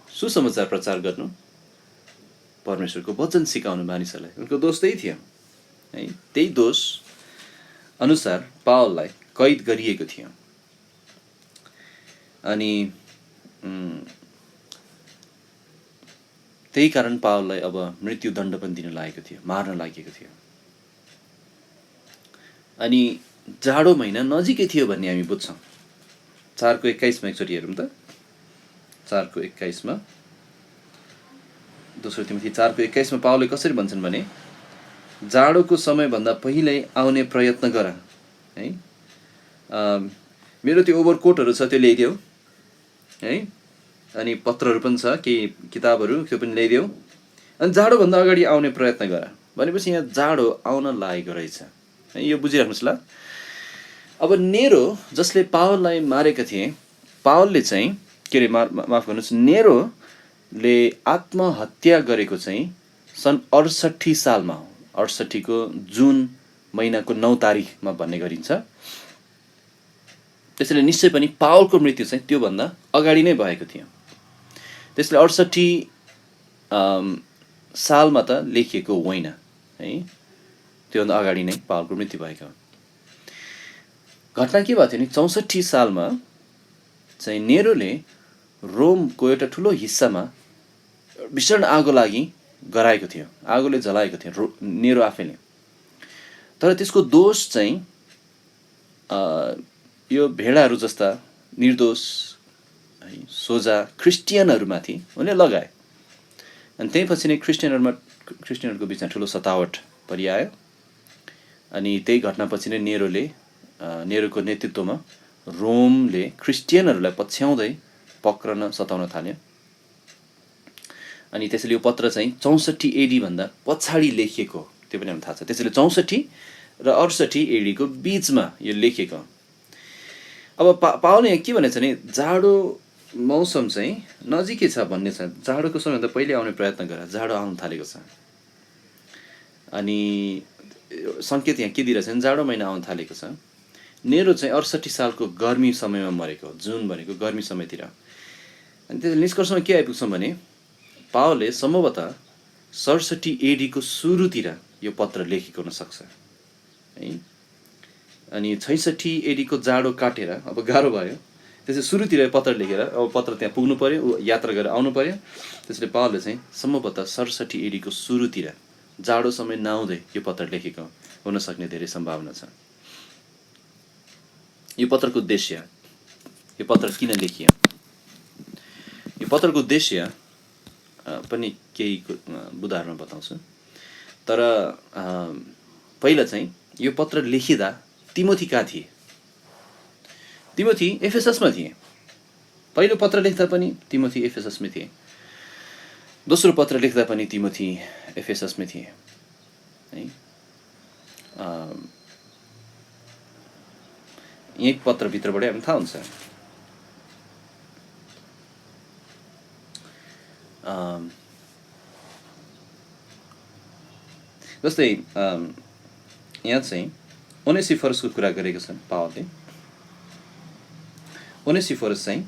सुसमाचार प्रचार गर्नु, परमेश्वरको वचन सिकाउनु मानिसहरूलाई, उनको दोष त्यही थियो है। त्यही दोष अनुसार पावललाई कैद गरिएको थियो अनि त्यही कारण पावललाई अब मृत्युदण्ड पनि दिन लागेको थियो, मार्न लागेको थियो। अनि जाडो महिना नजिकै थियो भन्ने हामी बुझ्छौँ। 4:21 एकचोटि हेरौँ त। 4:21 दोस्रो तिमोथी 4:21 पावलले कसरी भन्छन् भने, जाडोको समयभन्दा पहिल्यै आउने प्रयत्न गर है। मेरो त्यो ओभरकोटहरू छ त्यो ल्याइदेऊ है, अनि पत्रहरू पनि छ, केही किताबहरू त्यो पनि ल्याइदेऊ, अनि जाडोभन्दा अगाडि आउने प्रयत्न गर। भनेपछि यहाँ जाडो आउन लागेको रहेछ है, यो बुझिराख्नुहोस् ल। अब नेरो जसले पावललाई मारेका थिए, पावलले चाहिँ के अरे माफ गर्नुहोस्, नेरोले आत्महत्या गरेको चाहिँ सन् 68 सालमा हो। 68 को जुन महिनाको 9 तारिखमा भन्ने गरिन्छ। त्यसैले निश्चय पनि पावलको मृत्यु चाहिँ त्योभन्दा अगाडि नै भएको थियो। त्यसले 68 सालमा त लेखिएको होइन है, त्योभन्दा अगाडि नै पावलको मृत्यु भएको हो। घटना के भएको थियो नि, 64 सालमा चाहिँ नेरोले रोमको एउटा ठुलो हिस्सामा भीषण आगो लागि गराएको थियो, आगोले जलाएको थियो नेरो आफैले। तर त्यसको दोष चाहिँ यो भेडाहरू जस्ता निर्दोष है, सोझा क्रिस्चियनहरूमाथि उनले लगाए। अनि त्यसपछि नै क्रिस्चियनहरूको बिचमा ठुलो सतावट परिआयो। अनि त्यही घटनापछि नै नेरोको नेतृत्वमा रोमले क्रिस्चियनहरूलाई पछ्याउँदै पक्रन सताउन थाल्यो। अनि त्यसैले यो पत्र चाहिँ 64 AD भन्दा पछाडि लेखिएको त्यो पनि हामीलाई थाहा छ। त्यसैले 64 र 68 AD को बिचमा यो लेखिएको। अब पावलले यहाँ के भनेछ भने, जाडो मौसम चाहिँ नजिकै छ भन्ने छ, जाडोको समयभन्दा पहिले आउने प्रयत्न गर, जाडो आउन थालेको छ। अनि सङ्केत यहाँ के दिइरहेछ भने जाडो महिना आउन थालेको छ। नेरो चाहिँ 68 सालको गर्मी समयमा मरेको, जुन भनेको गर्मी समयतिर। अनि त्यसले निष्कर्षमा के आइपुग्छौँ भने, पावलले सम्भवतः 67 AD को सुरुतिर यो पत्र लेखेको हुनसक्छ है। अनि 66 AD को जाडो काटेर अब गाह्रो भयो, त्यसले सुरुतिर पत्र लेखेर अब पत्र त्यहाँ पुग्नु पर्यो, यात्रा गरेर आउनु पर्यो। त्यसले पावलले चाहिँ सम्भवतः 67 AD को सुरुतिर जाडो समय नआउँदै यो पत्र लेखेको हुन सक्ने धेरै सम्भावना छ। यो पत्रको उद्देश्य, यो पत्र किन लेखियो, यो पत्रको उद्देश्य पनि केही बुधाहरूमा बताउँछु। तर पहिला चाहिँ यो पत्र लेखिँदा तिमोथी कहाँ थिए? तिमोथी एफेससमा थिए। पहिलो पत्र लेख्दा पनि तिमोथी एफेससमै थिए, दोस्रो पत्र लेख्दा पनि तिमोथी एफेससमै थिए है। यही पत्रभित्रबाटै हामी थाहा हुन्छ। जस्तै यहाँ चाहिँ ओनेसिफोरसको कुरा गरेको छन् पावलले। ओनेसिफोरस चाहिँ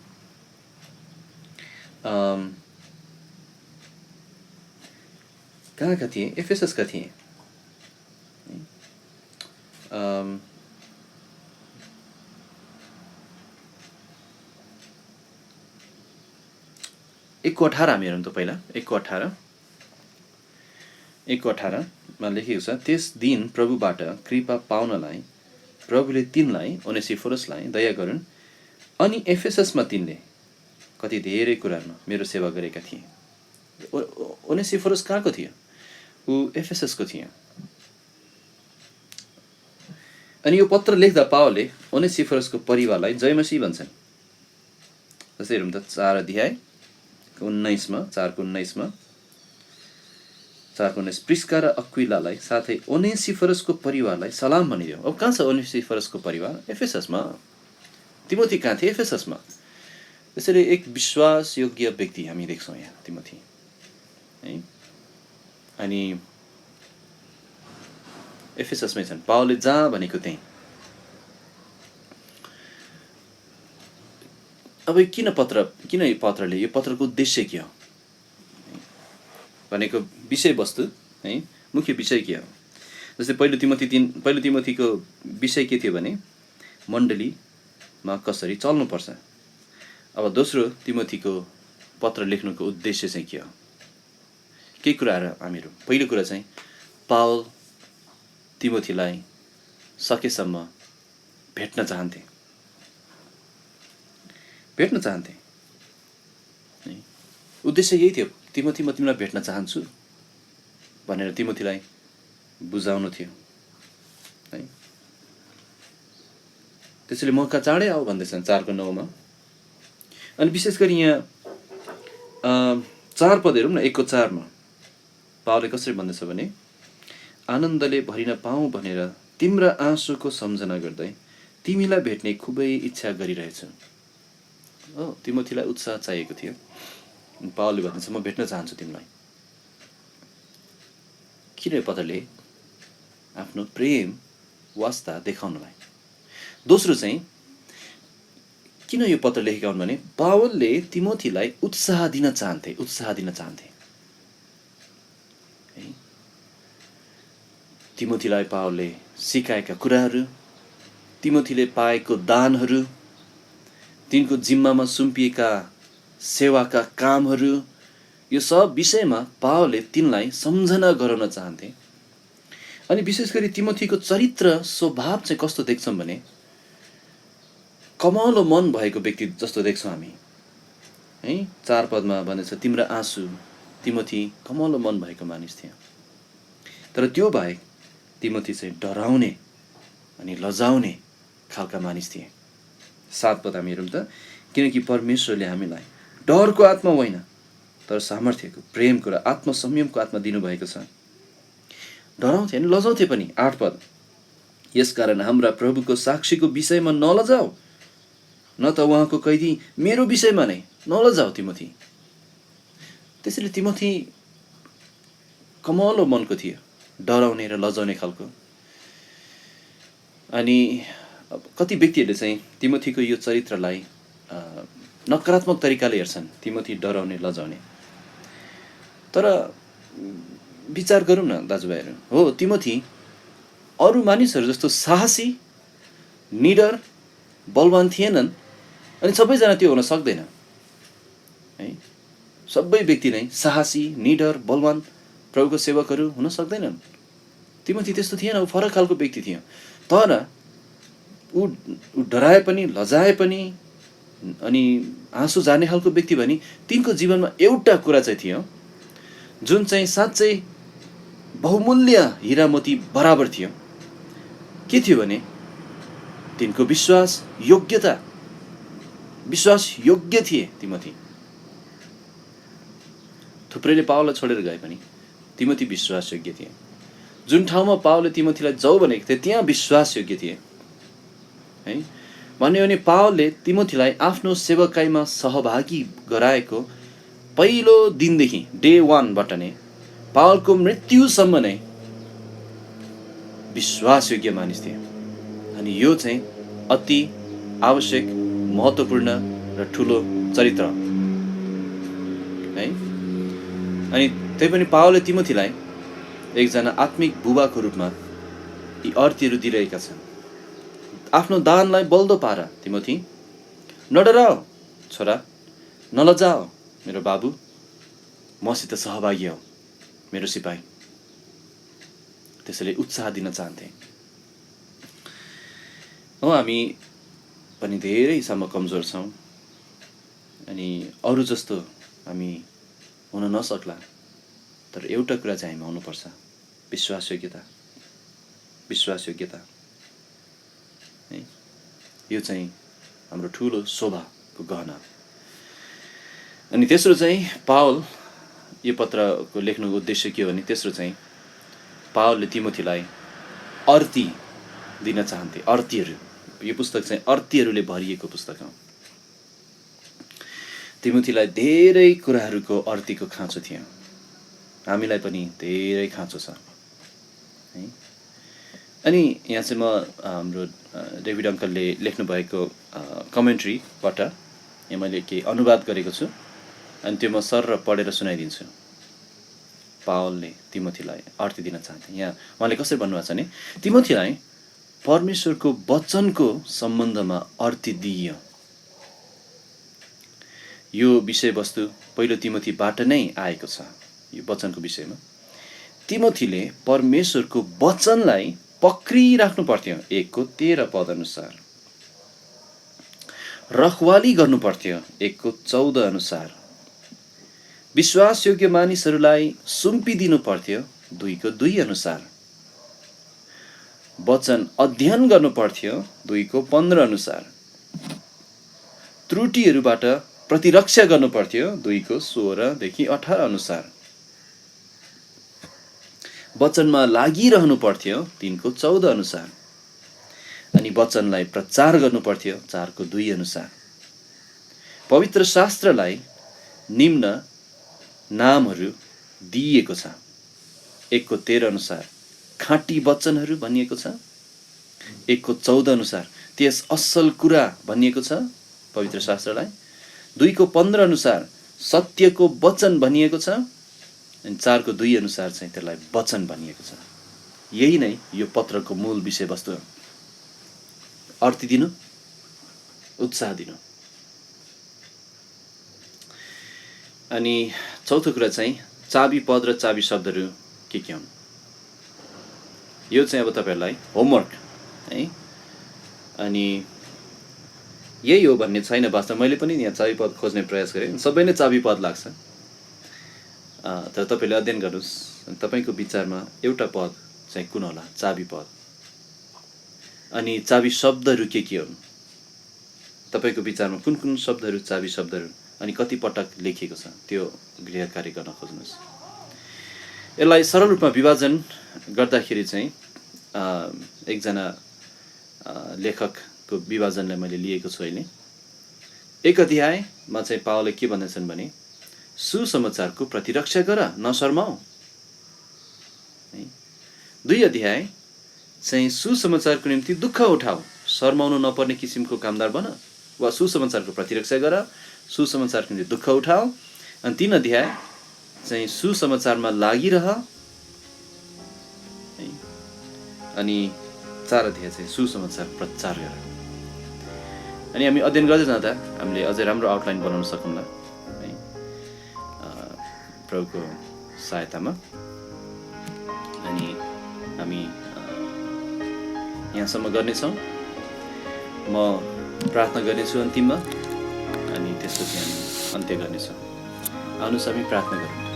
कहाँका थिए? एफेससका थिए। एकको 18 हामी हेरौँ त पहिला। एकको 18मा लेखेको छ, त्यस दिन प्रभुबाट कृपा पाउनलाई प्रभुले तिनलाई ओनेसिफोरसलाई दया गरून्। अनि एफेससमा तिनले कति धेरै कुराहरूमा मेरो सेवा गरेका थिए। ओनेसिफोरस कहाँको थियो? ऊ एफेससको थियो। अनि यो पत्र लेख्दा पावलले ओनेसिफोरसको परिवारलाई जयमसी भन्छन्। जस्तै हेरौँ त 4:19 प्रिस्का र अक्विलालाई साथै ओनेसिफोरसको परिवारलाई सलाम भनिदियो। अब कहाँ छ ओनेसिफोरसको परिवार? एफेससमा। तिमोथी कहाँ थिए? एफेससमा। त्यसैले एक विश्वासयोग्य व्यक्ति हामी देख्छौँ यहाँ तिमोथी है। अनि एफेससमै छन्। पावलले जहाँ भनेको त्यहीँ। अब किन यो पत्रले, यो पत्रको उद्देश्य के हो भनेको विषयवस्तु है, मुख्य विषय के हो? जस्तै पहिलो तिमोथीको विषय के थियो भने मण्डलीमा कसरी चल्नुपर्छ। अब दोस्रो तिमोथीको पत्र लेख्नुको उद्देश्य चाहिँ के हो? केही कुराहरू हामीहरू, पहिलो कुरा चाहिँ पावल तिमोथीलाई सकेसम्म भेट्न चाहन्थे। उद्देश्य यही थियो, तिमोथी म तिमीलाई भेट्न चाहन्छु भनेर तिमोथीलाई बुझाउनु थियो है। त्यसैले मौका चाँडै आऊ भन्दैछन् 4:9। अनि विशेष गरी यहाँ 4 पद हेरौँ न। 1:4 पावलले कसरी भन्दैछ भने, आनन्दले भरिन पाऊँ भनेर तिम्रा आँसुको सम्झना गर्दै तिमीलाई भेट्ने खुबै इच्छा गरिरहेछु। तिमोथीलाई उत्साह चाहिएको थियो। पावलले भन्दैछ म भेट्न चाहन्छु तिमीलाई। किन यो पत्रले? आफ्नो प्रेम वास्ता देखाउनलाई। दोस्रो चाहिँ किन यो पत्र लेखेका हुन् भने पावलले तिमोथीलाई उत्साह दिन चाहन्थे है। तिमोथीलाई पावलले सिकाएका कुराहरू, तिमोथीले पाएको दानहरू, तिनको जिम्मामा सुम्पिएका सेवाका कामहरू, यो सब विषयमा पावलले तिनलाई सम्झना गराउन चाहन्थे। अनि विशेष गरी तिमोथीको चरित्र स्वभाव चाहिँ कस्तो देख्छौँ भने कमलो मन भएको व्यक्ति जस्तो देख्छौँ हामी है। 4 पदमा भनेछ तिम्रो आँसु। तिमोथी कमलो मन भएको मानिस थियो। तर त्यो बाहेक तिमोथी चाहिँ डराउने अनि लजाउने खालका मानिस थिए। 7 पद हामी हेरौँ त, किनकि परमेश्वरले हामीलाई डरको आत्मा होइन तर सामर्थ्यको, प्रेमको र आत्मसंयमको आत्मा दिनुभएको छ। डराउँथे अनि लजाउँथे पनि। 8 पद, यसकारण हाम्रा प्रभुको साक्षीको विषयमा नलजाऊ, न त उहाँको कैदी मेरो विषयमा नै नलजाऊ तिमोथी। त्यसैले तिमोथी कमलो मनको थियो, डराउने र लजाउने खालको। अनि कति व्यक्तिहरूले चाहिँ तिमोथीको यो चरित्रलाई नकारात्मक तरिकाले हेर्छन्, तिमोथी डराउने लजाउने। तर विचार गरौँ न दाजुभाइहरू, हो तिमोथी अरू मानिसहरू जस्तो साहसी, निडर, बलवान थिएनन्। अनि सबैजना त्यो हुन सक्दैन है। सबै व्यक्ति नै साहसी, निडर, बलवान प्रभुको सेवकहरू हुन सक्दैनन्। तिमोथी त्यस्तो थिएन, ऊ फरक खालको व्यक्ति थियो। तर ऊ डराए पनि, लजाए पनि अनि आँसु जाने खालको व्यक्ति भने तिनको जीवनमा एउटा कुरा चाहिँ थियो जुन चाहिँ साँच्चै बहुमूल्य हिरा मोती बराबर थियो। के थियो भने तिनको विश्वास योग्य थिए तिमोथी। थुप्रैले पावललाई छोडेर गए पनि तिमोथी विश्वासयोग्य थिए। जुन ठाउँमा पावलले तिमोथीलाई जाऊ भनेको थिए त्यहाँ विश्वासयोग्य थिए है। भन्यो भने पावलले तिमोथीलाई आफ्नो सेवकाईमा सहभागी गराएको पहिलो दिनदेखि, डे 1बाट नै पावलको मृत्युसम्म नै विश्वासयोग्य मानिस थिए। अनि यो चाहिँ अति आवश्यक, महत्त्वपूर्ण र ठुलो चरित्र है। अनि त्यही पनि पावलले तिमोथीलाई एकजना आत्मिक बुबाको रूपमा यी अर्तीहरू दिइरहेका छन्। आफ्नो दानलाई बल्दो पार तिमोथी, नडराओ छोरा, नलजाओ मेरो बाबु, मसित सहभागी हौ मेरो सिपाही। त्यसैले उत्साह दिन चाहन्थे। हामी पनि धेरैसम्म कमजोर छौँ अनि अरू जस्तो हामी हुन नसक्ला, तर एउटा कुरा चाहिँ हामीमा हुनुपर्छ, विश्वासयोग्यता। विश्वासयोग्यता है, यो चाहिँ हाम्रो ठुलो शोभाको गहना। अनि तेस्रो चाहिँ पावल यो पत्रको लेख्नुको उद्देश्य के हो भने, तेस्रो चाहिँ पावलले तिमोथीलाई अर्ती दिन चाहन्थे। अर्तीहरू, यो पुस्तक चाहिँ अर्तीहरूले भरिएको पुस्तक हो। तिमोथीलाई धेरै कुराहरूको अर्तीको खाँचो थियो। हामीलाई पनि धेरै खाँचो छ है। अनि यहाँ चाहिँ म हाम्रो डेभिड अङ्कलले लेख्नुभएको कमेन्ट्रीबाट यहाँ मैले केही अनुवाद गरेको छु, अनि त्यो म सर पढेर सुनाइदिन्छु। पावलले तिमोथीलाई अर्ती दिन चाहन्थे। यहाँ उहाँले कसरी भन्नुभएको छ भने, तिमोथीलाई परमेश्वरको वचनको सम्बन्धमा अर्ती दिइयो। यो विषयवस्तु पहिलो तिमोथीबाट नै आएको छ। यो वचनको विषयमा तिमोथीले परमेश्वरको वचनलाई पक्रिराख्नु पर्थ्यो। 1:13 पद अनुसार रखवाली गर्नु पर्थ्यो। 1:14 अनुसार विश्वासयोग्य मानिसहरूलाई सुम्पिदिनु पर्थ्यो। 2:2 अनुसार वचन अध्ययन गर्नु पर्थ्यो। 2:15 अनुसार त्रुटिहरूबाट प्रतिरक्षा गर्नु पर्थ्यो। 2:16 देखि 18 अनुसार वचनमा लागिरहनु पर्थ्यो। 3:14 अनुसार अनि वचनलाई प्रचार गर्नु पर्थ्यो। 4:2 अनुसार पवित्र शास्त्रलाई निम्न नामहरू दिइएको छ। 1:13 अनुसार खाँटी वचनहरू भनिएको छ। 1:14 अनुसार त्यस असल कुरा भनिएको छ पवित्र शास्त्रलाई। 2:15 अनुसार सत्यको वचन भनिएको छ। अनि 4:2 अनुसार चाहिँ त्यसलाई वचन भनिएको छ। यही नै यो पत्रको मूल विषयवस्तु हो। अर्ती दिनु, उत्साह दिनु। अनि चौथो कुरा चाहिँ चाबी पद र चाबी शब्दहरू के हुन्, यो चाहिँ अब तपाईँहरूलाई होमवर्क है। अनि यही हो भन्ने छैन। वास्तवमा मैले पनि यहाँ चाबी पद खोज्ने प्रयास गरेँ, सबै नै चाबी पद लाग्छ। तर तपाईँले अध्ययन गर्नुहोस्, तपाईँको विचारमा एउटा पद चाहिँ कुन होला, चाबी पद। अनि चाबी शब्दहरू के हुन्, तपाईँको विचारमा कुन कुन शब्दहरू चाबी शब्दहरू, अनि कति पटक लेखिएको छ, त्यो गृह कार्य गर्न खोज्नुहोस्। यसलाई सरल रूपमा विभाजन गर्दाखेरि चाहिँ एकजना लेखकको विभाजनलाई मैले लिएको छु अहिले। 1 अध्यायमा चाहिँ पावलले के भन्दैछन् भने, सुसमाचारको प्रतिरक्षा गर, नशर्माऊ। 2 अध्याय चाहिँ सुसमाचारको निम्ति दुःख उठाऊ, शर्माउनु नपर्ने किसिमको कामदार बन, वा सुसमाचारको प्रतिरक्षा गर, सुसमाचारको निम्ति दुःख उठाऊ। अनि 3 अध्याय चाहिँ सुसमाचारमा लागिरह। अनि 4 अध्याय चाहिँ सुसमाचार प्रचार गर। अनि हामी अध्ययन गर्दै जाँदा हामीले अझै राम्रो आउटलाइन बनाउन सकौँला है, प्रभुको सहायतामा। अनि हामी यहाँसम्म गर्नेछौँ। म प्रार्थना गर्नेछु अन्तिममा, अनि त्यसपछि हामी अन्त्य गर्नेछौँ। आउनुहोस् हामी प्रार्थना गरौँ।